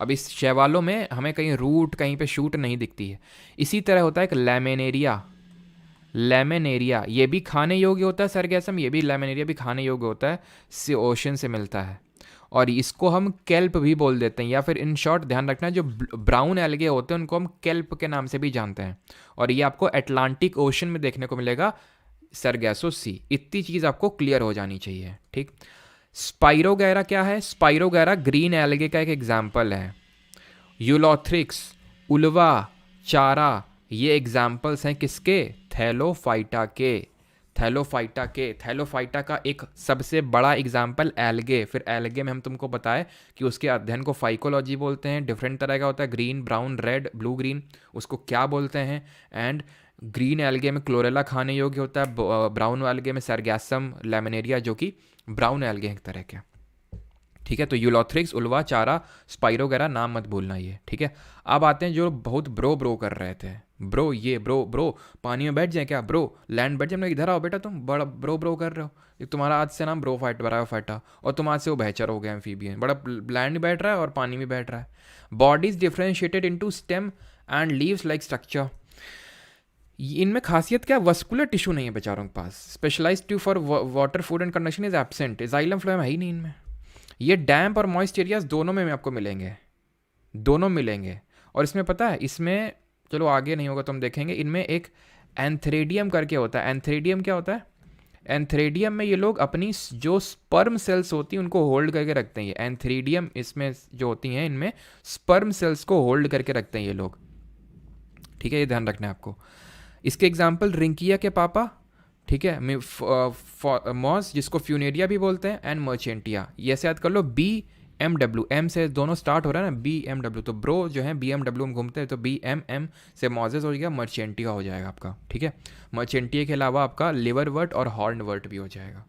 अब इस शैवालों में हमें कहीं रूट, कहीं पे शूट नहीं दिखती है। इसी तरह होता है एक लैमिनेरिया, लेमिनेरिया, ये भी खाने योग्य होता है सरगैसम, ये भी लेमिनेरिया भी खाने योग्य होता है, से ओशन से मिलता है। और इसको हम केल्प भी बोल देते हैं, या फिर इन शॉर्ट ध्यान रखना, जो ब्राउन एल्गे होते हैं उनको हम केल्प के नाम से भी जानते हैं। और ये आपको अटलांटिक ओशन में देखने को मिलेगा, सरगैसो सी। इतनी चीज़ आपको क्लियर हो जानी चाहिए, ठीक। स्पाइरोगैरा क्या है? स्पाइरोगैरा ग्रीन एल्गे का एक एग्जाम्पल है। यूलोथ्रिक्स, उल्वा, चारा, ये एग्जाम्पल्स हैं किसके? थैलोफाइटा के। थैलोफाइटा का एक सबसे बड़ा एग्जाम्पल एल्गे। फिर एल्गे में हम तुमको बताए कि उसके अध्ययन को फाइकोलॉजी बोलते हैं, डिफरेंट तरह का होता है, green, brown, red, blue, green, उसको क्या बोलते हैं। एंड ग्रीन एल्गे में क्लोरेला खाने योग्य होता है, ब्राउन एल्गे में सरगैसम, लेमिनेरिया, जो कि ब्राउन एल्गे एक तरह के, ठीक है। तो यूलोथ्रिक्स, उल्वा, चारा, स्पाइरोगैरा, नाम मत भूलना ये, ठीक है। अब आते हैं जो बहुत ब्रो कर रहे थे, ब्रो, ये ब्रो पानी में बैठ जाए क्या ब्रो, लैंड बैठ जाए, इधर आओ बेटा, तुम बड़ा ब्रो कर रहे हो, एक तुम्हारा आज से नाम ब्रायोफाइटा, और तुम आज से वो भैचर हो गए एम्फीबियन, बड़ा लैंड बैठ रहा है और पानी में बैठ रहा है। Bodies differentiated into stem and leaves like structure. इनमें खासियत क्या? वस्कुलर टिश्यू नहीं है बेचारों के पास, specialised tube for water, food and conduction is absent, xylem phloem है ही नहीं इनमें। ये डैम्प और मॉइस्ट एरियाज दोनों में आपको मिलेंगे, दोनों मिलेंगे। और इसमें पता है, इसमें चलो आगे नहीं होगा तो हम देखेंगे, इनमें एक एंथ्रेडियम करके होता है। एंथ्रेडियम क्या होता है? एंथ्रेडियम में ये लोग अपनी जो स्पर्म सेल्स होती हैं उनको होल्ड करके रखते हैं। ये एंथ्रेडियम इसमें जो होती हैं, इनमें स्पर्म सेल्स को होल्ड करके रखते हैं ये लोग, ठीक है, ये ध्यान रखना है आपको। इसके एग्जाम्पल रिंकिया के पापा, ठीक है, मॉस, जिसको फ्यूनेरिया भी बोलते हैं, एंड मर्चेंटिया। ये ऐसे याद कर लो, BMW, एम से दोनों स्टार्ट हो रहा है ना, BMW, तो ब्रो जो है BMW में घूमते हैं, तो BMM से मॉजेस हो जाएगा, मर्चेंटिया हो जाएगा आपका, ठीक है। मर्चेंटिया के अलावा आपका लिवर वर्ट और हॉर्न वर्ट भी हो जाएगा,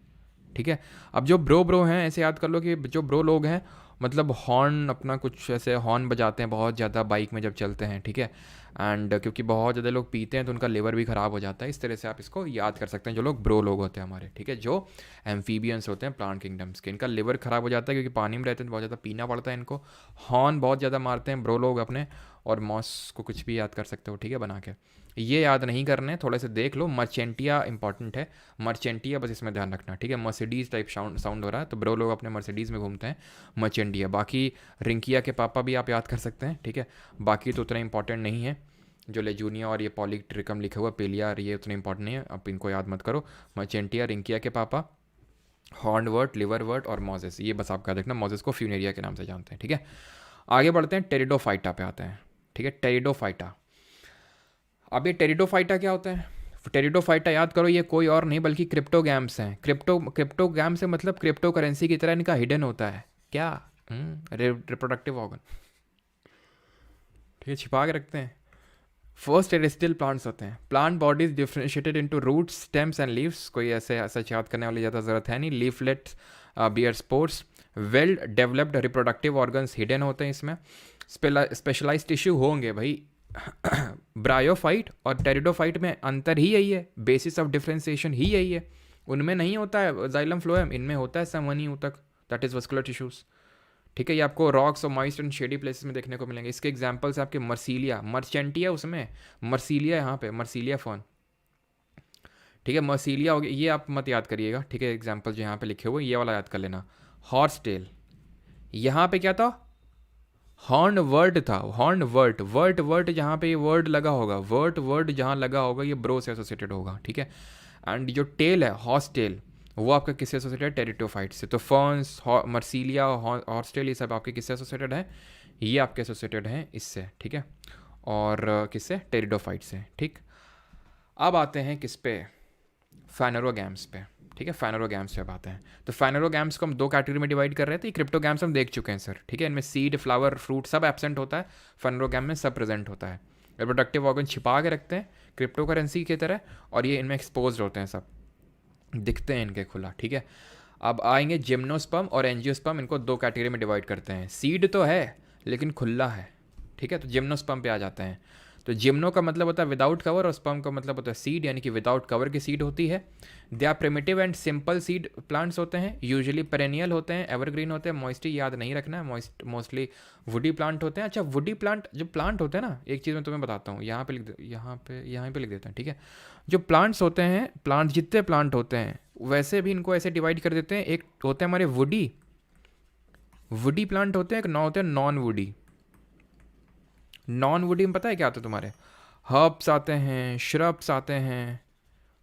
ठीक है। अब जो ब्रो हैं, ऐसे याद कर लो कि जो ब्रो लोग हैं, मतलब हॉर्न, अपना कुछ ऐसे हॉर्न बजाते हैं बहुत ज़्यादा बाइक में जब चलते हैं, ठीक है। एंड क्योंकि बहुत ज़्यादा लोग पीते हैं तो उनका लिवर भी ख़राब हो जाता है। इस तरह से आप इसको याद कर सकते हैं, जो लोग ब्रो लोग होते हैं हमारे, ठीक है, जो एम्फीबियंस होते हैं प्लांट किंगडम्स के, इनका लिवर ख़राब हो जाता है क्योंकि पानी में रहते हैं तो बहुत ज़्यादा पीना पड़ता है इनको। हॉर्न बहुत ज़्यादा मारते हैं ब्रो लोग अपने। और मॉस को कुछ भी याद कर सकते हो, ठीक है, बना के। ये याद नहीं करने, थोड़े से देख लो। मर्चेंटिया इंपॉर्टेंट है, मर्चेंटिया बस इसमें ध्यान रखना, ठीक है। मर्सिडीज़ टाइप साउंड हो रहा है, तो ब्रो लोग अपने मर्सिडीज़ में घूमते हैं, मर्चेंटिया। बाकी रिंकिया के पापा भी आप याद कर सकते हैं, ठीक है। बाकी तो उतना इंपॉर्टेंट नहीं है, जो लेजूनिया और ये पॉलीट्रिकम लिखा हुआ, पेलिया, ये उतने इंपॉर्टेंट नहीं है, आप इनको याद मत करो। मर्चेंटिया, रिंकिया के पापा, हॉर्नवर्ट, लिवरवर्ट और मॉजेस, ये बस आप याद रखना। मॉजेस को फ्यूनेरिया के नाम से जानते हैं, ठीक है। आगे बढ़ते हैं, टेरिडोफाइटा पे आते हैं, ठीक है। टेरिडोफाइटा, अब ये टेरिडोफाइटा क्या होता है? टेरिडोफाइटा याद करो, ये कोई और नहीं बल्कि क्रिप्टोगैम्स हैं। क्रिप्टोगैम से मतलब क्रिप्टो करेंसी की तरह इनका हिडन होता है क्या, रिप्रोडक्टिव ऑर्गन, ठीक है, छिपा के रखते हैं। फर्स्ट टेरेस्ट्रियल प्लांट्स होते हैं। Plant bodies differentiated into roots, stems and leaves, कोई ऐसे सच याद करने वाली ज़्यादा ज़रूरत है नहीं। Leaflets, bear sports, well developed reproductive organs hidden होते हैं इसमें। स्पेशलाइज टिश्यू होंगे भाई। ब्रायोफाइट और टेरिडोफाइट में अंतर ही यही है, बेसिस ऑफ डिफ्रेंसिएशन ही यही है। उनमें नहीं होता है जाइलम फ्लोएम, इनमें होता है समवनी ऊतक, दैट इज वस्कुलर टिश्यूज, ठीक है। ये आपको रॉक्स और मॉइस्ट एंड शेडी प्लेसेस में देखने को मिलेंगे। इसके एग्जांपल्स आपके मर्सीलिया, मर्चेंटिया उसमें, मर्सीलिया यहाँ पे, मर्सीलिया फॉन, ठीक है। मर्सीलिया हो गया, ये आप मत याद करिएगा, ठीक है। एग्जांपल जो यहाँ पे लिखे हुए ये वाला याद कर लेना। हॉर्स टेल, यहाँ पे क्या था, हॉर्न वर्ड था, हॉर्न वर्ट, वर्ट वर्ट जहाँ पे ये वर्ड लगा होगा, वर्ट वर्ड जहाँ लगा होगा ये ब्रो से एसोसिएटेड होगा, ठीक है। एंड जो टेल है, हॉर्स टेल, वो आपका किससे एसोसिएटेड है, टेरिटोफाइट से। तो फर्न्स, मर्सीलिया, हॉर्स टेल, ये सब आपके किससे एसोसिएटेड है, ये आपके एसोसिएटेड हैं इससे, ठीक है। और किससे, टेरिडोफाइट से, ठीक। अब आते हैं किस पे, फाइनरोगैम्स पे, ठीक है। फाइनरोगैम्स पे आते हैं। तो फाइनरोगैम्स को हम दो कैटेगरी में डिवाइड कर रहे थे। क्रिप्टोगैम्स हम देख चुके हैं सर, ठीक है। इनमें सीड, फ्लावर, फ्रूट सब एब्सेंट होता है, फाइनरोगैम में सब प्रेजेंट होता है। रिप्रोडक्टिव ऑर्गन छिपा के रखते हैं क्रिप्टो करेंसी की तरह, और ये इनमें एक्सपोज होते हैं, सब दिखते हैं इनके खुला, ठीक है। अब आएंगे जिम्नोस्पर्म और एंजियोस्पर्म, इनको दो कैटेगरी में डिवाइड करते हैं। सीड तो है लेकिन खुला है, ठीक है। तो जिम्नोस्पर्म पे आ जाते हैं। तो जिम्नो का मतलब होता है विदाउट कवर, और स्पर्म का मतलब होता है सीड, यानी कि विदाउट कवर की सीड होती है। They are primitive and simple seed plants होते हैं, यूजुअली पेरेनियल होते हैं, एवरग्रीन होते हैं। मॉइस्टी याद नहीं रखना है, मोस्टली वुडी प्लांट होते हैं। अच्छा, वुडी प्लांट जो प्लांट होते हैं ना, एक चीज़ मैं तुम्हें बताता हूँ, यहाँ पे लिख यहाँ पे लिख देता हूँ, ठीक है। जो प्लांट्स होते हैं, प्लांट जितने प्लांट होते हैं वैसे भी इनको ऐसे डिवाइड कर देते हैं। एक होते हैं हमारे वुडी, वुडी प्लांट होते हैं, एक नौ होते हैं नॉन वुडी। नॉन वुडी में पता है क्या आता है तुम्हारे, हर्ब्स आते हैं, श्रब्स आते हैं,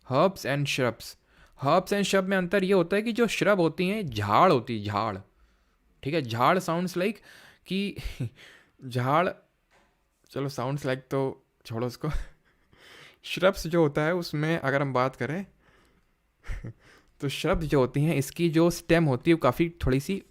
herbs and shrubs. Herbs and shrub में अंतर ये होता है कि जो श्रब होती हैं झाड़ होती है, झाड़, ठीक है। झाड़ साउंड्स लाइक कि झाड़, चलो साउंड्स लाइक तो छोड़ो उसको। श्रब्स जो होता है उसमें अगर हम बात करें तो श्रब्स जो होती हैं, इसकी जो स्टेम होती है वो काफ़ी थोड़ी सी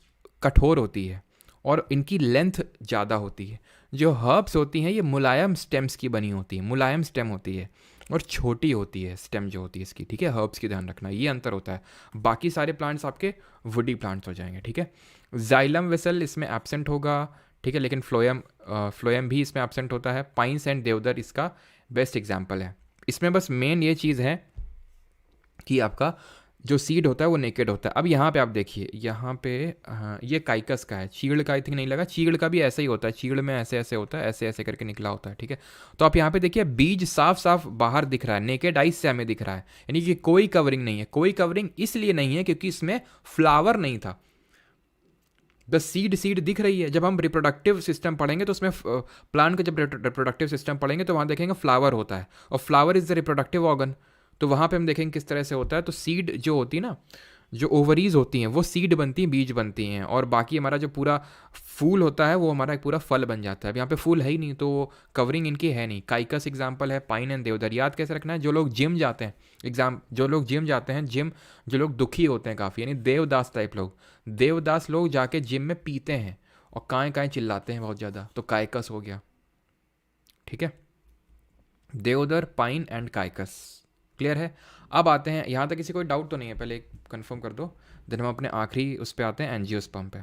कठोर होती है और इनकी लेंथ ज़्यादा होती है। जो हर्ब्स होती हैं ये मुलायम स्टेम्स की बनी होती है, मुलायम स्टेम होती है और छोटी होती है स्टेम जो होती है इसकी, ठीक है। हर्ब्स की ध्यान रखना, ये अंतर होता है। बाकी सारे प्लांट्स आपके वुडी प्लांट्स हो जाएंगे, ठीक है। जाइलम वेसल इसमें एब्सेंट होगा, ठीक है, लेकिन फ्लोएम, फ्लोएम भी इसमें एब्सेंट होता है। पाइन्स एंड देवदर इसका बेस्ट एग्जाम्पल है। इसमें बस मेन ये चीज़ है कि आपका जो सीड होता है वो नेकेड होता है। अब यहाँ पे आप देखिए, यहाँ पे हाँ, ये काइकस का है, चीड़ का आई थिंक नहीं लगा। चीड़ का भी ऐसा ही होता है, चीड़ में ऐसे ऐसे होता है, ऐसे ऐसे करके निकला होता है, ठीक है। तो आप यहाँ पे देखिए बीज साफ साफ बाहर दिख रहा है, नेकेड आइज से हमें दिख रहा है, यानी कि कोई कवरिंग नहीं है। कोई कवरिंग इसलिए नहीं है क्योंकि इसमें फ्लावर नहीं था। द सीड, सीड दिख रही है। जब हम रिप्रोडक्टिव सिस्टम पढ़ेंगे तो उसमें प्लांट का जब रिप्रोडक्टिव सिस्टम पढ़ेंगे तो वहाँ देखेंगे फ्लावर होता है, और flower is the reproductive organ. तो वहाँ पे हम देखेंगे किस तरह से होता है। तो सीड जो होती है ना, जो ओवरीज होती हैं वो सीड बनती हैं, बीज बनती हैं, और बाकी हमारा जो पूरा फूल होता है वो हमारा एक पूरा फल बन जाता है। अब यहाँ पे फूल है ही नहीं तो कवरिंग इनकी है नहीं। काइकस एग्जाम्पल है, पाइन एंड देवदार। याद कैसे रखना है, जो लोग जिम जाते हैं, जो लोग जिम जाते हैं, जिम जो लोग दुखी होते हैं काफ़ी, यानी देवदास टाइप लोग, देवदास लोग जाके जिम में पीते हैं और काएँ काएँ चिल्लाते हैं बहुत ज़्यादा, तो काइकस हो गया, ठीक है। देवदार, पाइन एंड काइकस, क्लियर है। अब आते हैं, यहाँ तक किसी कोई डाउट तो नहीं है, पहले कंफर्म कर दो, देन हम अपने आखिरी उस पर आते हैं, एंजियोस्पर्म पे।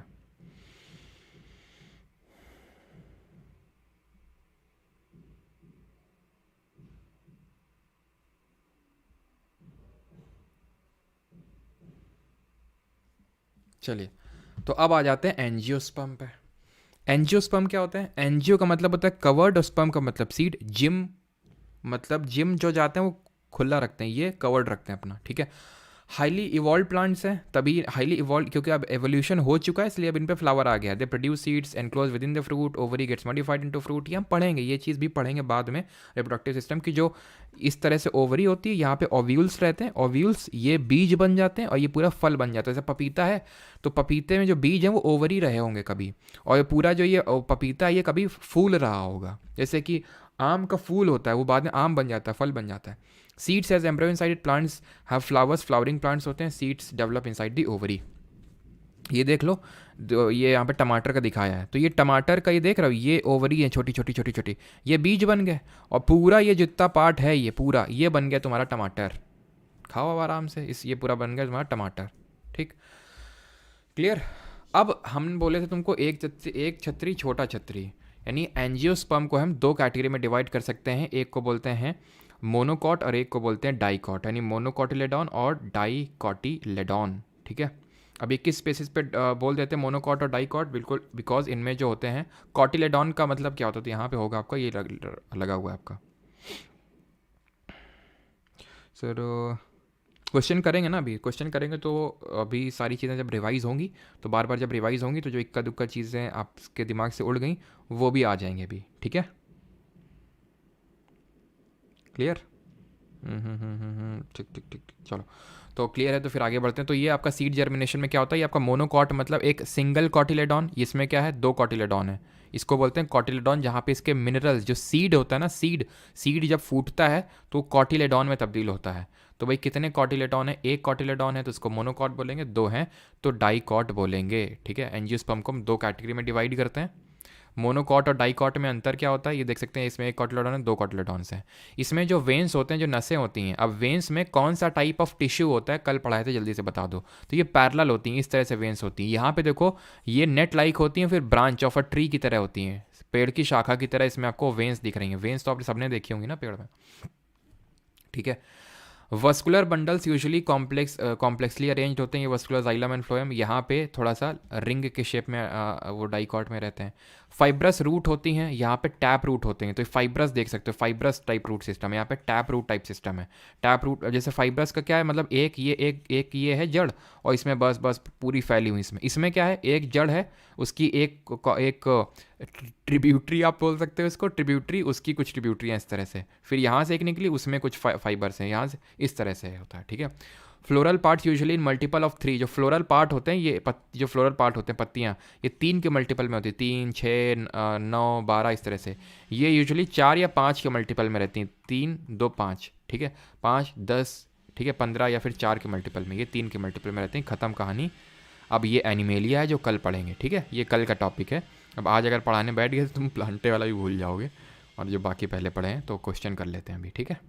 चलिए, तो अब आ जाते हैं एंजियोस्पर्म पे। एंजियोस्पर्म क्या होता है, एंजियो का मतलब होता है कवर्ड और स्पर्म का मतलब सीड। जिम मतलब जिम जो जाते हैं वो खुला रखते हैं, ये कवर्ड रखते हैं अपना, ठीक है। हाईली इवॉल्व प्लांट्स हैं, तभी हाईली इवॉल्व क्योंकि अब एवोल्यूशन हो चुका है, इसलिए अब इन पे फ्लावर आ गया। They produce seeds enclose within the fruit, ovary gets modified into fruit. ये हम पढ़ेंगे, ये चीज़ भी पढ़ेंगे बाद में, रिप्रोडक्टिव सिस्टम की। जो इस तरह से ओवरी होती है, यहाँ पे ओव्यूल्स रहते हैं, ओव्यूल्स ये बीज बन जाते हैं और ये पूरा फल बन जाता है। जैसे पपीता है तो पपीते में जो बीज हैं वो ओवरी रहे होंगे कभी, और ये पूरा जो ये पपीता है ये कभी फूल रहा होगा। जैसे कि आम का फूल होता है, वो बाद में आम बन जाता है, फल बन जाता है। Seeds as embryo inside plants have flowers, flowering plants होते हैं। Seeds develop inside the ovary. ये देख लो, ये यहाँ पे टमाटर का दिखाया है, तो ये टमाटर का ये देख रहा हो, ये ओवरी है छोटी छोटी छोटी छोटी, ये बीज बन गए, और पूरा ये जितना पार्ट है ये पूरा ये बन गया तुम्हारा टमाटर। खाओ अब आराम से, इस ये पूरा बन गया तुम्हारा टमाटर, ठीक, क्लियर। अब हम बोले थे तुमको एक छतरी छोटा छतरी, यानी एंजियोस्पर्म को हम दो कैटेगरी में डिवाइड कर सकते हैं। एक को बोलते हैं मोनोकॉट और एक को बोलते हैं डाइकॉट, यानी मोनोकॉटिलेडॉन और डाइकॉटिलेडॉन, ठीक है। अब 21 स्पेसिस पे बोल देते हैं मोनोकॉट और डाइकॉट, बिल्कुल, बिकॉज इनमें जो होते हैं, कॉटिलेडॉन का मतलब क्या होता है, तो यहाँ पे होगा आपका ये लगा हुआ है आपका सर, क्वेश्चन करेंगे ना, अभी क्वेश्चन करेंगे तो अभी सारी चीज़ें जब रिवाइज होंगी, तो बार बार जब रिवाइज होंगी तो जो इक्का दुक्का चीज़ें आपके दिमाग से उड़ गई वो भी आ जाएंगे अभी, ठीक है। क्लियर? ठीक ठीक ठीक ठीक, चलो। तो क्लियर है, तो फिर आगे बढ़ते हैं। तो ये आपका सीड जर्मिनेशन में क्या होता है, ये आपका मोनोकॉट मतलब एक सिंगल कॉटिलेडॉन, इसमें क्या है, दो कॉटिलेडॉन है। इसको बोलते हैं कॉटिलेडॉन, जहाँ पे इसके मिनरल्स, जो सीड होता है ना, सीड सीड जब फूटता है तो कॉटिलेडॉन में तब्दील होता है। तो भाई कितने कॉटिलेडॉन है, एक कॉटिलेडॉन है तो उसको मोनोकॉट बोलेंगे, दो हैं तो डाइकॉट बोलेंगे, ठीक है। एंजियोस्पर्म को हम दो कैटेगरी में डिवाइड करते हैं। मोनोकॉट और डाइकॉट में अंतर क्या होता है, ये देख सकते हैं, इसमें एक कॉटिलेडॉन है, दो कॉटिलेडॉन्स हैं। इसमें जो वेन्स होते हैं, जो नसें होती हैं, अब वेन्स में कौन सा टाइप ऑफ टिश्यू होता है, कल पढ़ाए थे, जल्दी से बता दो। तो ये पैरेलल होती हैं, इस तरह से वेन्स होती हैं। यहाँ पे देखो, ये नेट लाइक होती हैं, फिर ब्रांच ऑफ अ ट्री की तरह होती हैं, पेड़ की शाखा की तरह इसमें आपको वेन्स दिख रही हैं। वेन्स तो आपने सबने देखी होंगी ना पेड़ में, ठीक है। Vascular bundles usually complexly arranged होते हैं, ये वस्कुलर जाइलम एंड फ्लोएम, यहाँ पे थोड़ा सा रिंग के शेप में वो डाइकॉट में रहते हैं। फाइब्रस रूट होती हैं, यहाँ पे टैप रूट होते हैं। तो फाइब्रस देख सकते हो, फाइब्रस टाइप रूट सिस्टम है, यहाँ पे टैप रूट टाइप सिस्टम है। टैप रूट जैसे फाइब्रस का क्या है, मतलब एक ये है जड़, और इसमें बस बस पूरी फैली हुई, इसमें क्या है, एक जड़ है, उसकी एक ट्रिब्यूटरी आप बोल सकते हो इसको, ट्रिब्यूटरी, उसकी कुछ ट्रिब्यूटरी हैं इस तरह से, फिर यहाँ से एक निकली, उसमें कुछ फाइबर्स हैं यहाँ से, इस तरह से होता है, ठीक है। Floral part usually in multiple of three, जो फ्लोरल पार्ट होते हैं ये जो फ्लोरल पार्ट होते हैं पत्तियाँ, ये तीन के मल्टीपल में होती है, 3, 6, 9, 12 इस तरह से। ये यूजुअली 4 या 5 के मल्टीपल में रहती हैं, 3, 2, 5, ठीक है, 5, 10, ठीक है, 15 या फिर 4 के मल्टीपल में, ये 3 के मल्टीपल में रहते हैं। ख़त्म कहानी। अब ये एनिमेलिया है जो कल पढ़ेंगे, ठीक है, ये कल का टॉपिक है। अब आज अगर पढ़ाने बैठ गए तो तुम प्लांटे वाला भी भूल जाओगे, और जो बाकी पहले पढ़े हैं तो क्वेश्चन कर लेते हैं अभी, ठीक है।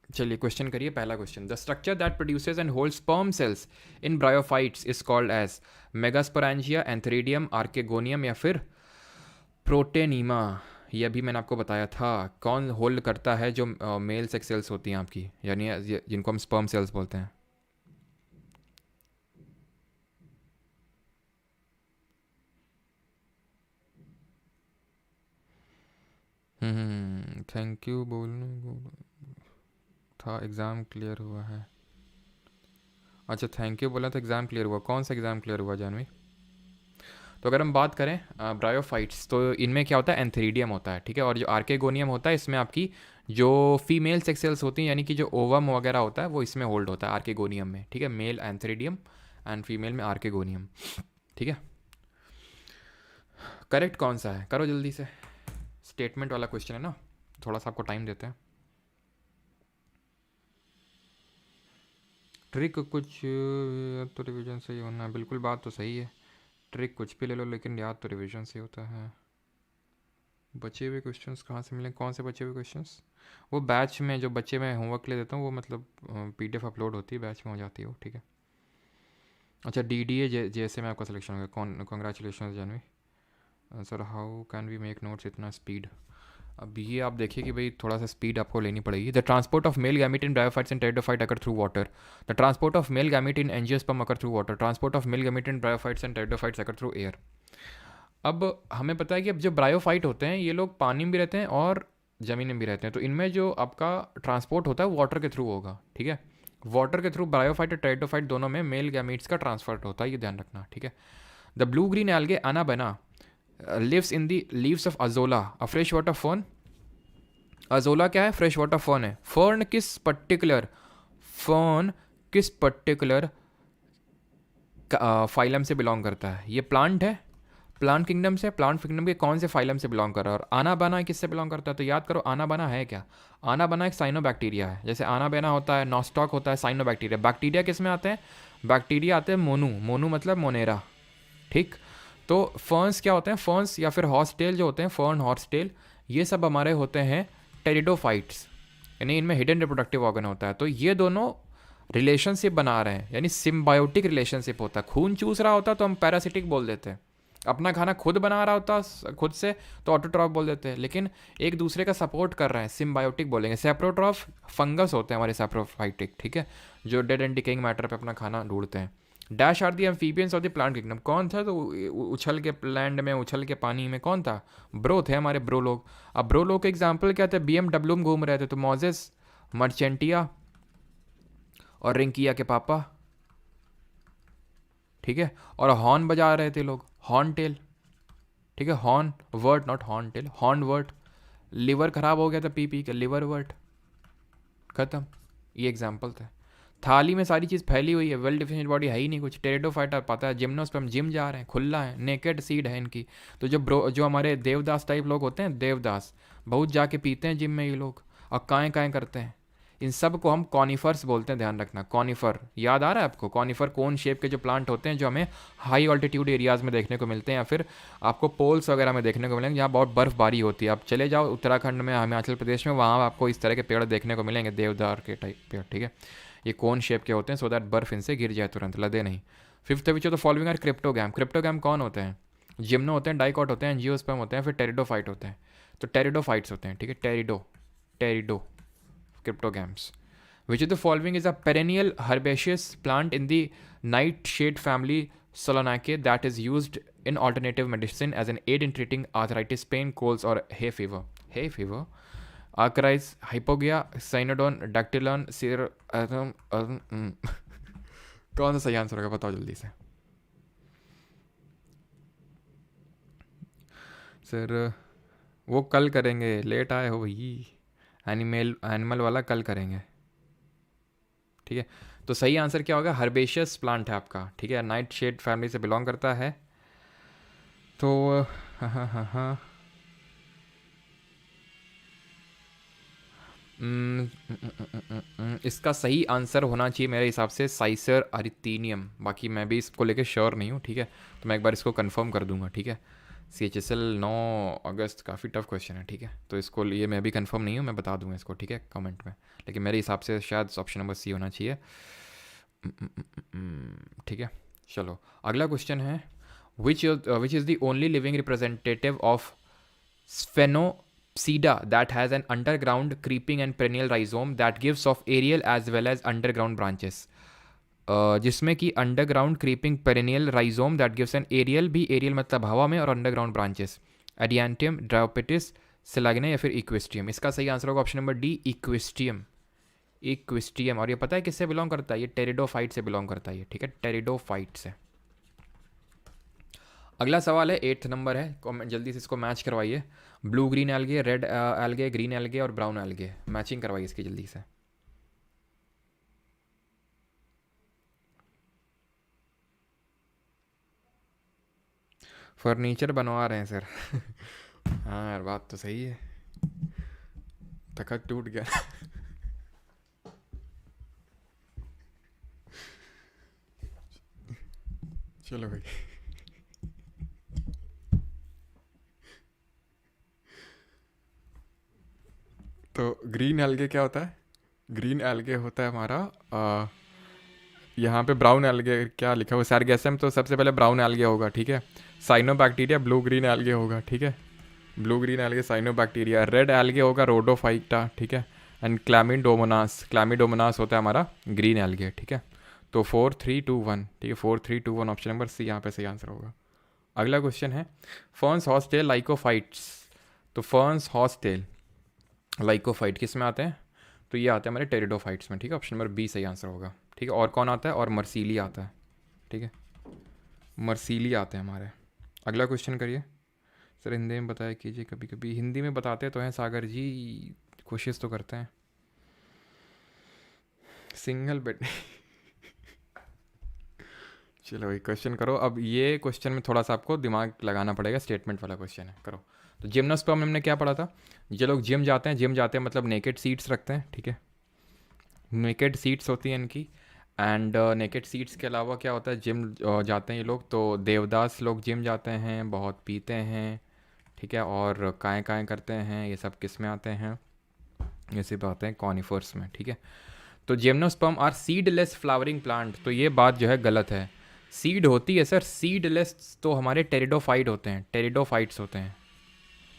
चलिए क्वेश्चन करिए, पहला question, the structure that produces and hold sperm cells in bryophytes is called as megasporangia, antheridium, archegonium या फिर प्रोटेनीमा। ये अभी मैंने आपको बताया था, कौन होल्ड करता है, जो मेल सेक्स सेल्स होती हैं आपकी, यानी जिनको हम स्पर्म सेल्स बोलते हैं। थैंक यू बोलने था, एग्ज़ाम क्लियर हुआ है। अच्छा थैंक यू बोला तो एग्ज़ाम क्लियर हुआ, कौन सा एग्ज़ाम क्लियर हुआ जानवी? तो अगर हम बात करें ब्रायोफाइट्स, तो इनमें क्या होता है, एंथेरिडियम होता है, ठीक है। और जो आर्केगोनियम होता है, इसमें आपकी जो फीमेल सेक्स सेल्स होती हैं, यानी कि जो ओवम वगैरह होता है वो इसमें होल्ड होता है आर्केगोनियम में, ठीक है। मेल एंथेरिडियम एंड फीमेल में आर्केगोनियम, ठीक है। करेक्ट कौन सा है, करो जल्दी से, स्टेटमेंट वाला क्वेश्चन है ना, थोड़ा सा आपको टाइम देते हैं। ट्रिक कुछ तो रिवीजन से ही होना है, बिल्कुल बात तो सही है, ट्रिक कुछ भी ले लो लेकिन याद तो रिवीजन से होता है। बचे हुए क्वेश्चंस कहाँ से मिलें, कौन से बचे हुए क्वेश्चंस? वो बैच में जो बच्चे मैं होमवर्क ले देता हूँ वो मतलब पीडीएफ अपलोड होती है, बैच में हो जाती है वो, ठीक है। अच्छा डीडीए जैसे में आपका सिलेक्शन हो गया, congratulation Jahnavi. Sir how can we make notes इतना स्पीड? अब ये आप देखिए कि भाई थोड़ा सा स्पीड आपको लेनी पड़ेगी। The transport of male gamete in bryophytes and pteridophyte occur through water. The transport of male gamete in angiosperm occur through water. Transport of male gamete in bryophytes and pteridophytes occur through air. अब हमें पता है कि अब जो bryophyte होते हैं ये लोग पानी में भी रहते हैं और ज़मीन में भी रहते हैं, तो इनमें जो आपका ट्रांसपोर्ट होता है वो वाटर के थ्रू होगा, ठीक है। वाटर के थ्रू ब्रायोफाइट और टेरिडोफाइट दोनों में मेल गैमीट्स का ट्रांसफर होता है, ये ध्यान रखना, ठीक है। The blue green algae Anabaena lives in the leaves of Azolla, a fresh water fern. Azolla क्या है, फ्रेश वाटर फर्न है। फर्न किस पर्टिकुलर फाइलम से बिलोंग करता है? ये प्लांट है, प्लांट किंगडम से, प्लांट किंगडम के कौन से फाइलम से बिलोंग कर रहा है? और आना बाना किससे बिलोंग करता है? तो याद करो आना बाना है क्या, आना बाना एक साइनोबैक्टीरिया है। जैसे आना बेना होता है, नॉस्टॉक होता है, साइनोबैक्टीरिया। बैक्टीरिया किस में आते हैं? बैक्टीरिया आते हैं मोनू, मोनू मतलब मोनेरा, ठीक। तो फर्न्स क्या होते हैं, फर्न्स या फिर हॉर्सटेल जो होते हैं, फर्न हॉर्सटेल, ये सब हमारे होते हैं टेरिडोफाइट्स, यानी इनमें हिडन रिप्रोडक्टिव ऑर्गन होता है। तो ये दोनों रिलेशनशिप बना रहे हैं, यानी सिम्बायोटिक रिलेशनशिप होता है। खून चूस रहा होता तो हम पैरासिटिक बोल देते हैं, अपना खाना खुद बना रहा होता खुद से तो ऑटोट्रॉफ बोल देते हैं, लेकिन एक दूसरे का सपोर्ट कर रहे हैं, सिम्बायोटिक बोलेंगे। सेप्रोट्रॉफ फंगस होते हैं हमारे सेप्रोफाइटिक, ठीक है, जो डेड एंड डिकेइंग मैटर पे अपना खाना ढूंढते हैं। Dash are the amphibians of the plant kingdom, कौन था तो उछल के लैंड में, उछल के पानी में, कौन था? ब्रो थे हमारे ब्रो लोग। अब ब्रो लोग के एग्जाम्पल क्या थे? BMW में घूम रहे थे तो मोजेस, मर्चेंटिया और रिंकिया के पापा, ठीक है। और हॉर्न बजा रहे थे लोग, हॉर्न टेल, ठीक है। Hornwort, not horntail, hornwort. Liver खराब हो गया था पी पी के, लिवर वर्ट, खत्म। ये एग्जाम्पल थे। थाली में सारी चीज़ फैली हुई है, वेल डिफिनेड बॉडी है ही नहीं कुछ। टेरिडोफाइटा पता है, जिम्नोस्पर्म, जिम जा रहे हैं, खुला है, नेकेड सीड है इनकी। तो जो हमारे देवदास टाइप लोग होते हैं, देवदास बहुत जाके पीते हैं जिम में ये लोग, और काएँ काएँ करते हैं। इन सब को हम कॉनिफर्स बोलते हैं, ध्यान रखना। कॉनिफर याद आ रहा है आपको? कॉनिफर कोन शेप के जो प्लांट होते हैं, जो हमें हाई ऑल्टीट्यूड एरियाज़ में देखने को मिलते हैं, या फिर आपको पोल्स वगैरह में देखने को मिलेंगे जहाँ बहुत बर्फबारी होती है। आप चले जाओ उत्तराखंड में, हिमाचल प्रदेश में, वहाँ आपको इस तरह के पेड़ देखने को मिलेंगे, देवदार के टाइप पेड़, ठीक है। ये कोन शेप के होते हैं, सो दैट बर्फ इनसे गिर जाए तुरंत, लदे नहीं। Fifth which of the following are cryptogam. Cryptogam कौन होते हैं? जिम्नो होते हैं, डाइकॉट होते हैं, एंजियोस्पर्म होते हैं, फिर टेरिडोफाइट होते हैं। तो टेरिडोफाइट्स होते हैं, ठीक है। टेरिडो cryptogams. Which of the following is a perennial herbaceous plant in the nightshade family Solanaceae that is used in alternative medicine as an aid in treating arthritis, pain, colds or hay fever? Hay fever. Archarias, Hypogaea, Cynodon, Dactylon, कौन सा सही answer होगा बताओ जल्दी से। Sir वो कल करेंगे, लेट आए हो भाई। एनिमल वाला कल करेंगे, ठीक है। तो सही आंसर क्या होगा? हर्बेशियस प्लांट है आपका, ठीक है। नाइट शेड फैमिली से बिलोंग करता है। तो हाँ हाँ हाँ हाँ, इसका सही आंसर होना चाहिए मेरे हिसाब से साइसर अरिथीनियम। बाकी मैं भी इसको लेके श्योर नहीं हूँ, ठीक है। तो मैं एक बार इसको कंफर्म कर दूंगा, ठीक है। CHSL 9 अगस्त, काफ़ी टफ क्वेश्चन है, ठीक है। तो इसको लिए मैं भी कंफर्म नहीं हूँ, मैं बता दूंगा इसको, ठीक है, कमेंट में। लेकिन मेरे हिसाब से शायद ऑप्शन नंबर C होना चाहिए, ठीक है। चलो अगला क्वेश्चन है, which is the only living representative of Sphenopsida that has an underground creeping and perennial rhizome that gives off aerial as well as underground branches. जिसमें कि underground creeping perennial rhizome that gives an aerial, भी aerial मतलब हवा में, और underground branches, एडियांटियम, ड्रायोपिटिस, सिलाग्ने या फिर Equisetum. इसका सही आंसर होगा option number D, Equisetum. Equisetum. और ये पता है किससे बिलोंग करता है? ये टेरिडोफाइट से बिलोंग करता है ये, ठीक है, टेरिडोफाइट से। अगला सवाल है 8th नंबर है, कमेंट जल्दी से इसको मैच करवाइए। Blue green algae, red algae, green algae और ब्राउन एल्गे, मैचिंग करवाइए इसकी जल्दी से। फर्नीचर बनवा रहे हैं सर। हाँ यार बात तो सही है, तखत टूट गया। चलो भाई, तो ग्रीन एल्गे क्या होता है? ग्रीन एल्गे होता है हमारा यहाँ पे ब्राउन एल्गे क्या लिखा हुआ? सैरगैसम, तो सबसे पहले ब्राउन एल्गे होगा, ठीक है। साइनोबैक्टीरिया ब्लू ग्रीन एल्गे होगा, ठीक है। Blue green algae cyanobacteria. Red algae होगा रोडोफाइटा, ठीक है। एंड क्लैमिडोमोनास, क्लैमिडोमोनास होता है हमारा ग्रीन एल्गे, ठीक है। तो 4 3 2 1, ठीक है, 4 3 2 1 ऑप्शन नंबर C यहाँ पे सही आंसर होगा। अगला क्वेश्चन है, फर्न्स हॉर्सटेल लाइकोफाइट्स। तो फर्न्स हॉर्सटेल लाइकोफाइट किस में आते हैं? तो ये आते हैं हमारे टेरिडोफाइट्स में, ठीक है। ऑप्शन नंबर B सही आंसर होगा, ठीक है। और कौन आता है? और मर्सीली आता है, ठीक है, मर्सीली आते हैं हमारे। अगला क्वेश्चन करिए सर, हिंदी में बताया कीजिए। कभी कभी हिंदी में बताते तो हैं सागर जी, कोशिश तो करते हैं। Single bed. चलो भाई क्वेश्चन करो। अब ये क्वेश्चन में थोड़ा सा आपको दिमाग लगाना पड़ेगा, स्टेटमेंट वाला क्वेश्चन है, करो। तो जिम्नोस्पर्म हमने क्या पढ़ा था? ये लोग जिम जाते हैं, जिम जाते हैं मतलब नेकेड सीट्स रखते हैं, ठीक है। नेकेड सीट्स होती हैं इनकी। एंड नेकेड सीट्स के अलावा क्या होता है, जिम जाते हैं ये लोग, तो देवदास लोग जिम जाते हैं, बहुत पीते हैं, ठीक है। और काएँ काएँ करते हैं, ये सब किस में आते हैं? ये सब आते हैं कॉनिफर्स में, ठीक है। तो gymnosperm are seedless flowering plant, तो ये बात जो है गलत है। सीड होती है सर, सीडलेस तो हमारे टेरिडोफाइट होते हैं, टेरिडोफाइट्स होते हैं।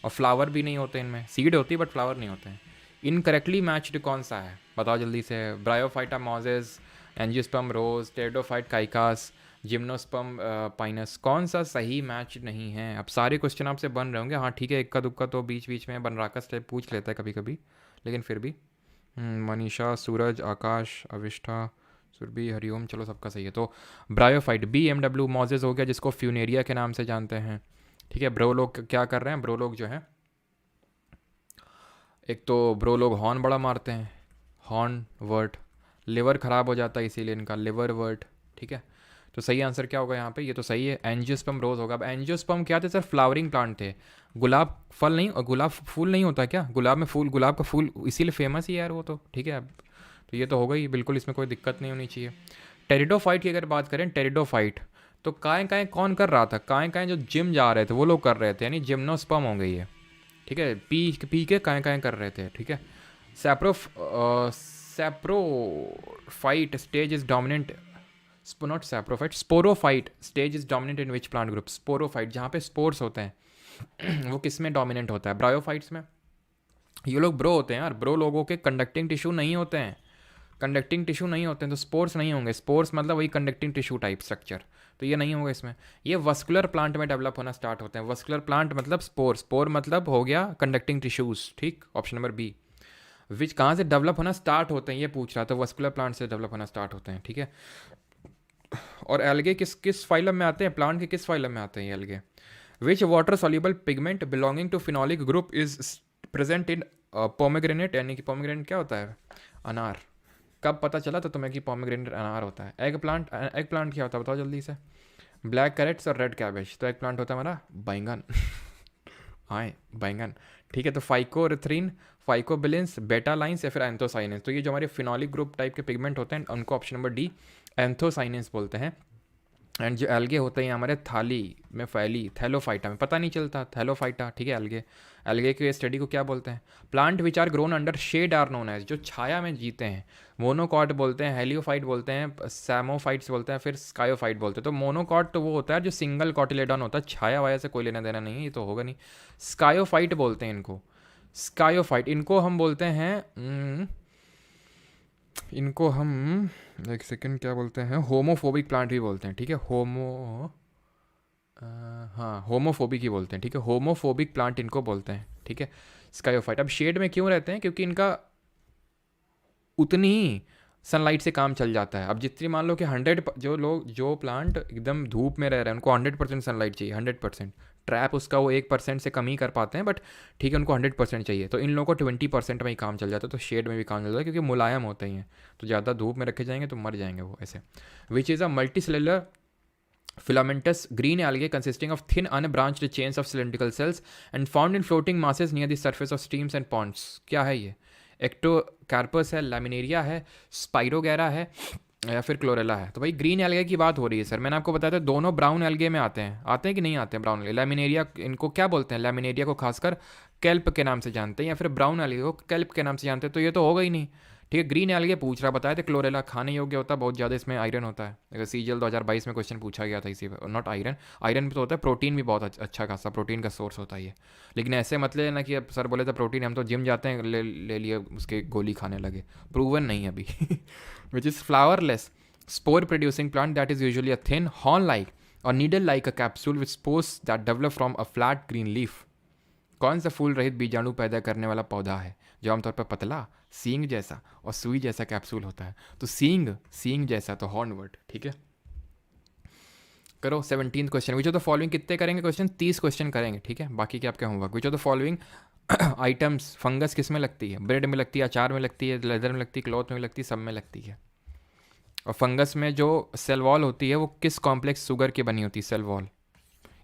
और फ्लावर भी नहीं होते इनमें, सीड होती है बट फ्लावर नहीं होते हैं। इनकरेक्टली मैच्ड कौन सा है बताओ जल्दी से? ब्रायोफाइटा मोजेस, एंजियोस्पर्म रोज, टेरिडोफाइट काइकास, जिम्नोस्पर्म पाइनस। कौन सा सही मैच नहीं है? अब सारे क्वेश्चन आपसे बन रहे होंगे। हाँ ठीक है, इक्का दुक्का तो बीच बीच में बनराकस टाइप पूछ लेता है कभी कभी, लेकिन फिर भी। मनीषा, सूरज, आकाश, अविष्ठा, सुरभि, हरिओम, चलो सबका सही है। तो ब्रायोफाइट, BMW मोजेस हो गया, जिसको फ्यूनेरिया के नाम से जानते हैं। ठीक है, ब्रो लोग क्या कर रहे हैं? ब्रो लोग जो हैं, एक तो ब्रो लोग हॉर्न बड़ा मारते हैं, हॉर्न वर्ट। लिवर ख़राब हो जाता है इसीलिए इनका लिवर वर्ट। ठीक है, तो सही आंसर क्या होगा यहाँ पे? ये तो सही है, एंजियोस्पर्म रोज होगा। अब एंजियोस्पर्म क्या थे सर? फ्लावरिंग प्लांट थे। गुलाब फल नहीं, और गुलाब फूल नहीं होता क्या? गुलाब में फूल, गुलाब का फूल इसीलिए फेमस ही है यार वो तो। ठीक है, तो ये तो होगा ही बिल्कुल, इसमें कोई दिक्कत नहीं होनी चाहिए। टेरिडोफाइट की अगर बात करें, टेरिडोफाइट तो काय काय कौन कर रहा था? काय काय जो जिम जा रहे थे वो लोग कर रहे थे, यानी जिम्नोस्पर्म होंगे ये। ठीक है, पी पी के काय काय कर रहे थे। ठीक है, सैप्रो saprophyte stage is dominant, not saprophyte, sporophyte stage is dominant in which plant group? Sporophyte जहाँ पे स्पोर्स होते हैं वो किस में डोमिनेंट होता है? ब्रायोफाइट्स में। ये लोग ब्रो होते हैं यार, ब्रो लोगों के कंडक्टिंग टिश्यू नहीं होते हैं, कंडक्टिंग टिश्यू नहीं होते हैं, तो स्पोर्स नहीं होंगे। स्पोर्स मतलब वही कंडक्टिंग टिश्यू टाइप स्ट्रक्चर, तो ये नहीं होगा इसमें। ये वस्कुलर प्लांट में डेवलप होना स्टार्ट होते हैं। वस्कुलर प्लांट मतलब स्पोर, स्पोर मतलब हो गया कंडक्टिंग टिश्यूज। ठीक, ऑप्शन नंबर बी। विच कहाँ से डेवलप होना स्टार्ट होते हैं ये पूछ रहा था, वस्कुलर प्लांट से डेवलप होना स्टार्ट होते हैं। ठीक है, और एल्गे किस किस फाइलम में आते हैं? प्लांट के किस फाइलम में आते हैं ये algae? Which water soluble pigment belonging to phenolic group is present in pomegranate? यानी कि पोमेग्रेनेट क्या होता है? अनार। कब पता चला था तुम्हें कि पोमेग्रेनेट अनार होता है? एग प्लांट, एग प्लांट क्या होता है बताओ जल्दी से? ब्लैक कैरेट्स और रेड कैबेज। तो एग प्लांट होता है हमारा बैंगन। हाँ बैंगन। ठीक है, तो फाइकोरिथ्रिन, फाइकोबिलिन्स, बेटा लाइन्स या फिर एंथोसाइनेंस। तो ये जो हमारे फिनोलिक ग्रुप टाइप के पिगमेंट होते हैं उनको ऑप्शन नंबर डी एंथोसाइनेंस बोलते हैं। एंड जो एल्गे होते हैं हमारे थाली में फैली, थैलोफाइटा में पता नहीं चलता, थैलोफाइटा। ठीक है, एल्गे, एल्गे के स्टडी को क्या बोलते हैं? Plant which are grown under shade are known as, जो छाया में जीते हैं। मोनोकॉट बोलते हैं, हेलियोफाइट बोलते हैं, सैमोफाइट्स बोलते हैं, फिर स्कायोफाइट बोलते हैं। तो मोनोकॉट तो वो होता है जो सिंगल कॉटिलेडॉन होता है, छाया वाया से कोई लेना देना नहीं है, ये तो होगा नहीं। स्कायोफाइट बोलते हैं इनको, स्कायोफाइट। इनको हम बोलते हैं इनको हम एक सेकंड क्या बोलते हैं? होमोफोबिक प्लांट भी बोलते हैं। ठीक है, हाँ होमोफोबिक ही बोलते हैं। ठीक है, होमोफोबिक प्लांट इनको बोलते हैं। ठीक है, स्कायोफाइट। अब शेड में क्यों रहते हैं? क्योंकि इनका उतनी ही सनलाइट से काम चल जाता है। अब जितनी मान लो कि 100 जो लोग, जो प्लांट एकदम धूप में रह रहे हैं उनको 100% सनलाइट चाहिए, 100%। ट्रैप उसका वो 1% से कम ही कर पाते हैं, बट ठीक है उनको 100% चाहिए। तो इन लोगों को 20% में ही काम चल जाता है, तो शेड में भी काम चल जाता है क्योंकि मुलायम होते हैं। तो ज़्यादा धूप में रखे जाएंगे तो मर जाएंगे वो ऐसे। Which is a multi cellular filamentous green algae consisting of thin unbranched chains of cylindrical cells and found in floating masses near the surface of streams and ponds। क्या है ये? एक्टोकार्पस है, लैमिनेरिया है, स्पाइरोगैरा है या फिर क्लोरेला है? तो भाई ग्रीन एल्गे की बात हो रही है सर, मैंने आपको बताया था दोनों ब्राउन एल्गे में आते हैं कि नहीं आते हैं? ब्राउन एल्गे, लैमिनेरिया इनको क्या बोलते हैं? लैमिनेरिया को खासकर केल्प के नाम से जानते हैं, या फिर ब्राउन एल्गे को केल्प के नाम से जानते हैं। तो ये तो होगा ही नहीं। ठीक है, ग्रीन एल्गे पूछ रहा, बताया था क्लोरेला खाने योग्य होता है, बहुत ज़्यादा इसमें आयरन होता है। अगर CGL 2022 में क्वेश्चन पूछा गया था इसी पर, नॉट आयरन, आयरन भी तो होता है, प्रोटीन भी बहुत अच्छा खासा प्रोटीन का सोर्स होता है ये। लेकिन ऐसे मत लेना कि अब सर बोले तो प्रोटीन, हम तो जिम जाते हैं ले लिए उसके गोली खाने लगे, प्रूवन नहीं अभी। Which is flowerless spore producing plant that is usually a thin horn like or needle like a capsule with spores that develop from a flat green leaf। कौन सा फूल रहित बीजाणु पैदा करने वाला पौधा है जो आमतौर पर पतला, सींग जैसा और सुई जैसा कैप्सूल होता है? तो सींग जैसा, तो हॉर्नवर्ट। ठीक है, करो 17th question. Which of the following, कितने करेंगे क्वेश्चन? 30 क्वेश्चन करेंगे। ठीक है, बाकी क्या आपका homework. Which of the following items, fungus किस में लगती है? ब्रेड में लगती है, अचार में लगती है, लेदर में लगती है, क्लॉथ में लगती है, सब में लगती है। और फंगस में जो सेल वॉल होती है वो किस कॉम्प्लेक्स शुगर की बनी होती है? Cell wall.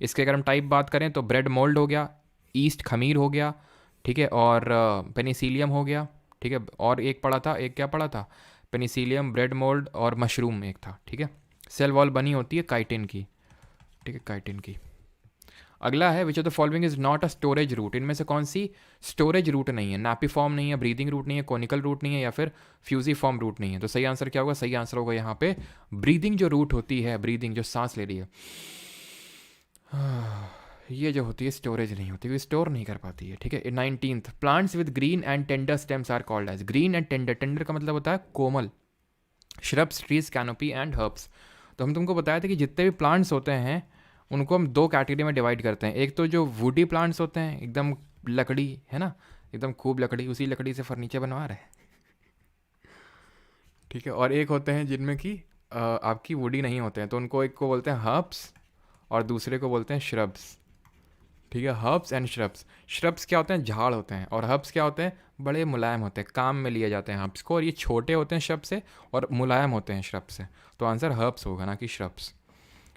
इसके अगर हम टाइप बात करें तो ब्रेड मोल्ड हो गया, ईस्ट खमीर हो गया, ठीक है, और पेनिसिलियम हो गया। ठीक है, और एक पड़ा था, एक क्या पड़ा था? पेनिसिलियम, ब्रेड मोल्ड और मशरूम एक था। ठीक है, सेल वॉल बनी होती है काइटिन की। ठीक है, काइटिन की। अगला है which of the following is not a storage root. इनमें से कौन सी स्टोरेज रूट नहीं है? नापीफॉर्म नहीं है, ब्रीदिंग रूट नहीं है, कोनिकल रूट नहीं है, या फिर फ्यूजीफॉर्म रूट नहीं है? तो सही आंसर क्या होगा? सही आंसर होगा यहाँ पे ब्रीदिंग जो रूट होती है, ब्रीदिंग जो सांस ले रही है, ये जो होती है स्टोरेज नहीं होती, वो स्टोर नहीं कर पाती है। ठीक है, 19th plants with green and tender stems are called as. Green and tender, tender का मतलब होता है कोमल, shrubs, trees, canopy and herbs. तो हम तुमको बताया था कि जितने भी प्लांट्स होते हैं उनको हम दो कैटेगरी में डिवाइड करते हैं। एक तो जो वुडी प्लांट्स होते हैं, एकदम लकड़ी है ना, एकदम खूब लकड़ी, उसी लकड़ी से फर्नीचर बनवा रहे हैं, ठीक है। और एक होते हैं जिनमें कि आपकी वुडी नहीं होते हैं, तो उनको एक को बोलते हैं हर्ब्स और दूसरे को बोलते हैं श्रब्स, ठीक है। Herbs and shrubs. श्रब्स क्या होते हैं, झाड़ होते हैं, और हर्ब्स क्या होते हैं, बड़े मुलायम होते हैं, काम में लिए जाते हैं हर्ब्स को, और ये छोटे होते हैं श्रब से और मुलायम होते हैं श्रब से। तो आंसर हर्ब्स होगा, ना कि shrubs.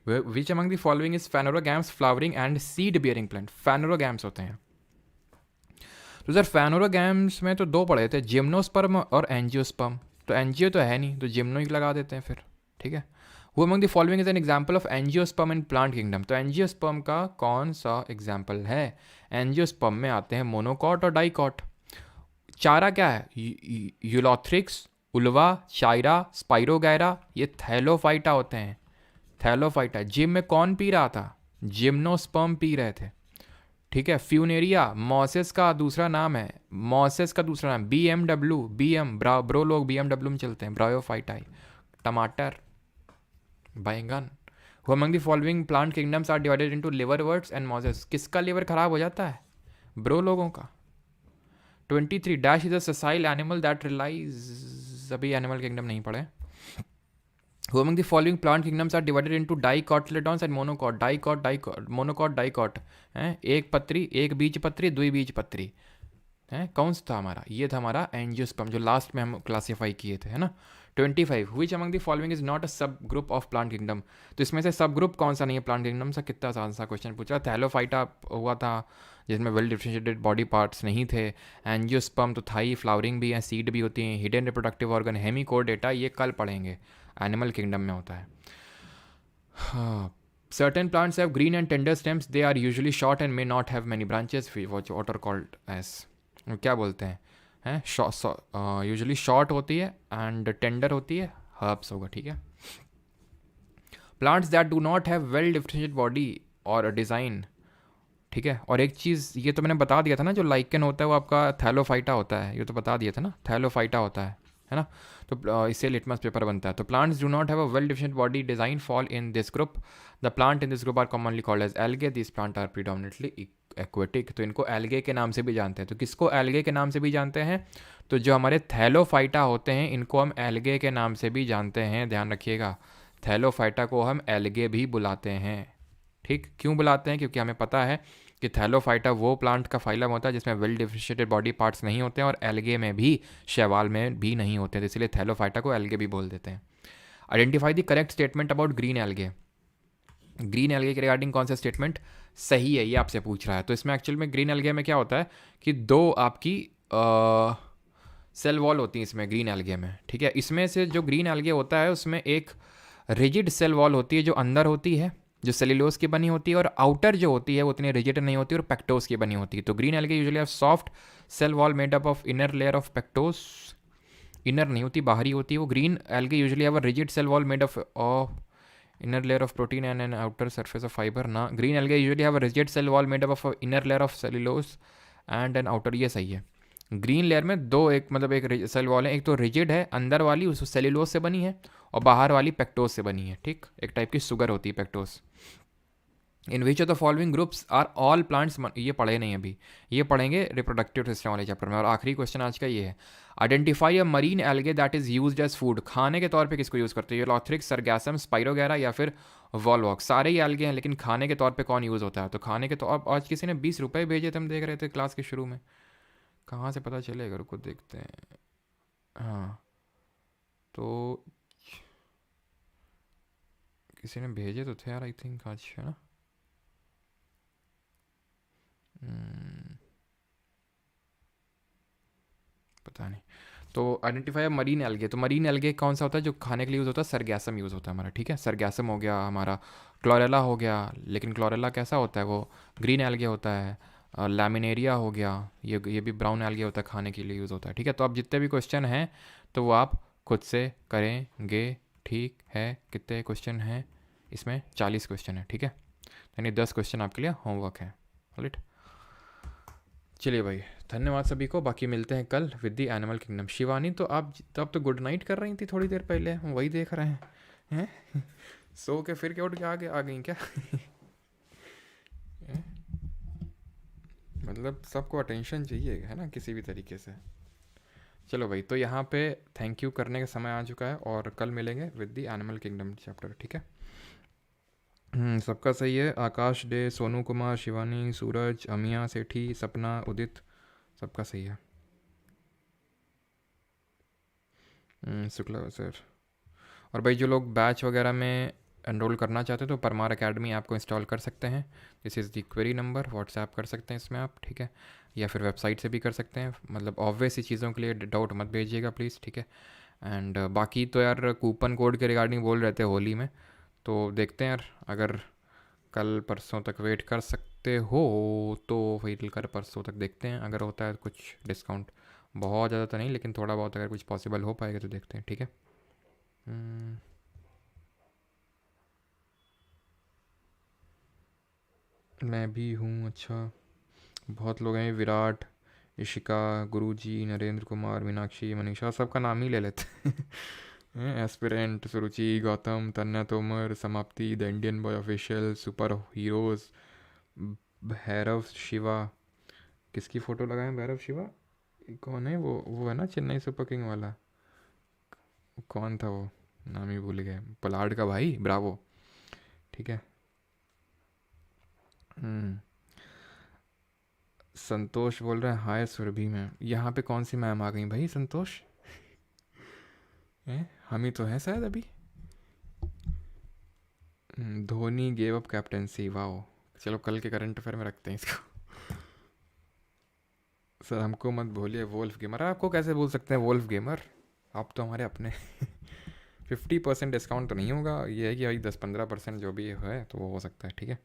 Which among the following is phanerogams flowering and seed bearing plant. Phanerogams होते हैं। तो सर फेनोरोगैम्स में तो दो पढ़े थे, जिम्नोस्पर्म और एंजियोस्पर्म। तो एंजियो तो है नहीं, तो जिम्नो ही लगा देते हैं फिर, ठीक है। Who among the following is an example of angiosperm in plant kingdom. तो एंजियोस्पर्म का कौन सा एग्जाम्पल है? एंजियोस्पर्म में आते हैं मोनोकॉट और डाइकॉट। चारा क्या है? यूलोथ्रिक्स, उल्वा, चाइरा, स्पाइरोगैरा, ये थैलोफाइटा होते हैं। थैलोफाइटा। जिम में कौन पी रहा था? जिम्नोस्पर्म पी रहे थे, ठीक है। फ्यूनेरिया मॉसेस का दूसरा नाम है, मॉसेस का दूसरा नाम BMW, ब्रो लोग BMW में चलते हैं, ब्रायोफाइटाई। टमाटर, बैंगन। Who among the following plant kingdoms are divided into liverworts and mosses. किसका लिवर खराब हो जाता है? ब्रो लोगों का। 23 dash is a sessile animal that relies. अभी एनिमल किंगडम नहीं पढ़े। Who among the following plant kingdoms are divided into dicotyledons and monocot? Monocot, dicot हैं, एक पत्री, एक बीज पत्री, द्विबीज पत्री है। कौन सा था हमारा? ये था हमारा एंजियोस्पर्म, जो लास्ट में हम क्लासीफाई किए थे, है ना। 25 विच among the following is not अ सब ग्रुप ऑफ प्लांट किंगडम। तो इसमें से सब ग्रुप कौन सा नहीं है प्लांट किंगडम सा? कितना आसान सा क्वेश्चन पूछा। थैलोफाइटा हुआ था जिसमें वेल डिफरेंशिएटेड बॉडी पार्ट्स नहीं थे। एंजियोस्पर्म तो था ही, फ्लावरिंग भी है, सीड भी होती है, हिडन रिप्रोडक्टिव ऑर्गन, हेमिकोडेटा, ये कल पढ़ेंगे, एनिमल किंगडम में होता है। Certain plants have green and tender stems. They are usually short and may not have many branches. What are called as? क्या बोलते हैं? हैं यूजुअली शॉर्ट होती है एंड टेंडर होती है, हर्ब्स होगा, ठीक है। Plants that do not have well differentiated body और डिज़ाइन, ठीक है। और एक चीज़ ये तो मैंने बता दिया था ना, जो लाइकन होता है वो आपका थैलोफाइटा होता है, ये तो बता दिया था ना, थैलोफाइटा होता है ना। तो इससे लिटमस पेपर बनता है। तो plants do not have a well differentiated body design fall in this group. The plant in this group are commonly called as algae. This plant are predominantly aquatic. तो इनको एल्गे के नाम से भी जानते हैं। तो किसको एल्गे के नाम से भी जानते हैं? तो जो हमारे थैलोफाइटा होते हैं इनको हम एल्गे के नाम से भी जानते हैं, ध्यान रखिएगा। थैलोफाइटा को हम एल्गे भी बुलाते हैं, ठीक। क्यों बुलाते हैं? क्योंकि हमें पता है कि थैलोफाइटा वो प्लांट का फाइलम होता है जिसमें वेल डिफरेंशिएटेड बॉडी पार्ट्स नहीं होते हैं, और एल्गे में भी, शैवाल में भी नहीं होते हैं, तो इसलिए थैलोफाइटा को एल्गे भी बोल देते हैं। Identify the correct statement about green algae. Green algae के रिगार्डिंग कौन सा स्टेटमेंट सही है, ये आपसे पूछ रहा है। तो इसमें एक्चुअल में ग्रीन एल्गे में क्या होता है कि दो आपकी सेल वॉल होती है इसमें, ग्रीन एल्गे में, ठीक है। इसमें से जो ग्रीन एल्गे होता है उसमें एक रिजिड सेल वॉल होती है जो अंदर होती है, जो सेल्यूलोज की बनी होती है, और आउटर जो होती है वो उतनी रिजिड नहीं होती और पेक्टोस की बनी होती है। तो green algae usually have soft cell wall made up of inner layer of pectose. Inner नहीं होती, बाहरी होती है वो। Green algae usually have a rigid cell wall made of inner layer of protein and an outer surface of fiber ना। green algae usually have a rigid cell wall made up of a inner layer of cellulose and an outer, ये सही है। Green layer में दो, एक मतलब एक cell wall है, एक तो रिजिड है अंदर वाली, उस सेल्यूलोज से बनी है, और बाहर वाली पेक्टोस से बनी है, ठीक। एक टाइप की शुगर होती है pectose. In which of the following groups are all plants, ये पढ़े नहीं अभी, ये पढ़ेंगे रिप्रोडक्टिव सिस्टम वाले चैप्टर में। और आखिरी क्वेश्चन आज का ये है, identify a marine algae that is used as food. खाने के तौर पे किसको यूज़ करते हैं? यूलोथ्रिक्स, सरगैसम, स्पाइरोगैरा या फिर वॉलवॉक्स। सारे ही एल्गे हैं, लेकिन खाने के तौर पे कौन यूज़ होता है? तो खाने के तौर, आज किसी ने 20 रुपये भेजे थे, हम देख रहे थे क्लास के शुरू में, कहाँ से पता चलेगा, रुको देखते हैं। हाँ, तो किसी ने भेजे तो थे यार, आई थिंक आज, है ना। पता नहीं। तो आइडेंटिफाई मरीन एल्गे, तो मरीन एल्गे कौन सा होता है जो खाने के लिए यूज़ होता है? सरगैसम यूज़ होता है हमारा, ठीक है। सरगैसम हो गया हमारा, क्लोरेला हो गया, लेकिन क्लोरेला कैसा होता है? वो ग्रीन एल्गे होता है। लैमिनेरिया हो गया, ये भी ब्राउन एल्गे होता है, खाने के लिए यूज़ होता है, ठीक है। तो अब जितने भी क्वेश्चन हैं तो वो आप खुद से करेंगे, ठीक है। कितने क्वेश्चन हैं इसमें? 40 क्वेश्चन है, ठीक है। यानी 10 क्वेश्चन आपके लिए होमवर्क है, राइट। चलिए भाई, धन्यवाद सभी को। बाकी मिलते हैं कल with the animal kingdom. Shivani, तो आप तो गुड नाइट कर रही थी थोड़ी देर पहले, हम वही देख रहे हैं। सो के फिर क्या उठ के आगे आ गई क्या? हैं? मतलब सबको अटेंशन चाहिए है ना, किसी भी तरीके से। चलो भाई, तो यहाँ पे थैंक यू करने का समय आ चुका है, और कल मिलेंगे with the animal kingdom chapter, ठीक है। सबका सही है। आकाश डे, सोनू कुमार, शिवानी, सूरज, अमिया सेठी, सपना, उदित, सबका सही है। शुक्ला सर। और भाई, जो लोग बैच वगैरह में एनरोल करना चाहते हो तो परमार एकेडमी ऐप को इंस्टॉल कर सकते हैं। This is the query number, WhatsApp कर सकते हैं इसमें आप, ठीक है। या फिर वेबसाइट से भी कर सकते हैं। मतलब ऑब्वियस ही चीज़ों के लिए डाउट मत भेजिएगा प्लीज़, ठीक है। एंड बाकी तो यार, कूपन कोड के रिगार्डिंग बोल रहे थे होली में, तो देखते हैं यार, अगर कल परसों तक वेट कर सकते हो तो फिर कल परसों तक देखते हैं, अगर होता है कुछ डिस्काउंट। बहुत ज़्यादा तो नहीं, लेकिन थोड़ा बहुत अगर कुछ पॉसिबल हो पाएगा तो देखते हैं, ठीक है। हम्म, मैं भी हूँ, अच्छा। बहुत लोग हैं, विराट, इशिका, गुरुजी, नरेंद्र कुमार, मीनाक्षी, मनीषा, सबका नाम ही ले लेते हैं। एस्पिरेंट, सुरुचि, गौतम, तन्ना तोमर, समाप्ति, the Indian boy official, super heroes, Bhairav Shiva. किसकी फ़ोटो लगाएं भैरव शिवा? कौन है वो है ना चेन्नई सुपर किंग वाला। कौन था वो? नाम ही भूल गए। पलाड का भाई, ब्रावो, ठीक है। हम्म संतोष बोल रहे हैं हाय सुरभि मैम। यहाँ पे कौन सी मैम आ गई भाई, संतोष? हैं, हम ही तो हैं शायद अभी। Dhoni gave up captaincy, wow. चलो कल के करंट अफेयर में रखते हैं इसको। सर हमको मत बोलिए वोल्फ गेमर। आपको कैसे बोल सकते हैं वोल्फ गेमर? आप तो हमारे अपने। 50% डिस्काउंट तो नहीं होगा, ये है कि भाई 10-15% जो भी है तो वो हो सकता है, ठीक है।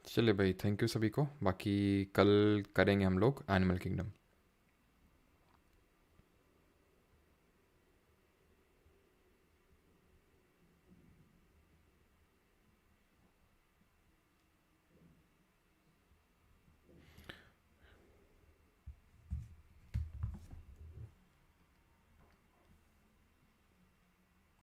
चलिए भाई, थैंक यू सभी को। बाकी कल करेंगे हम लोग एनिमल किंगडम।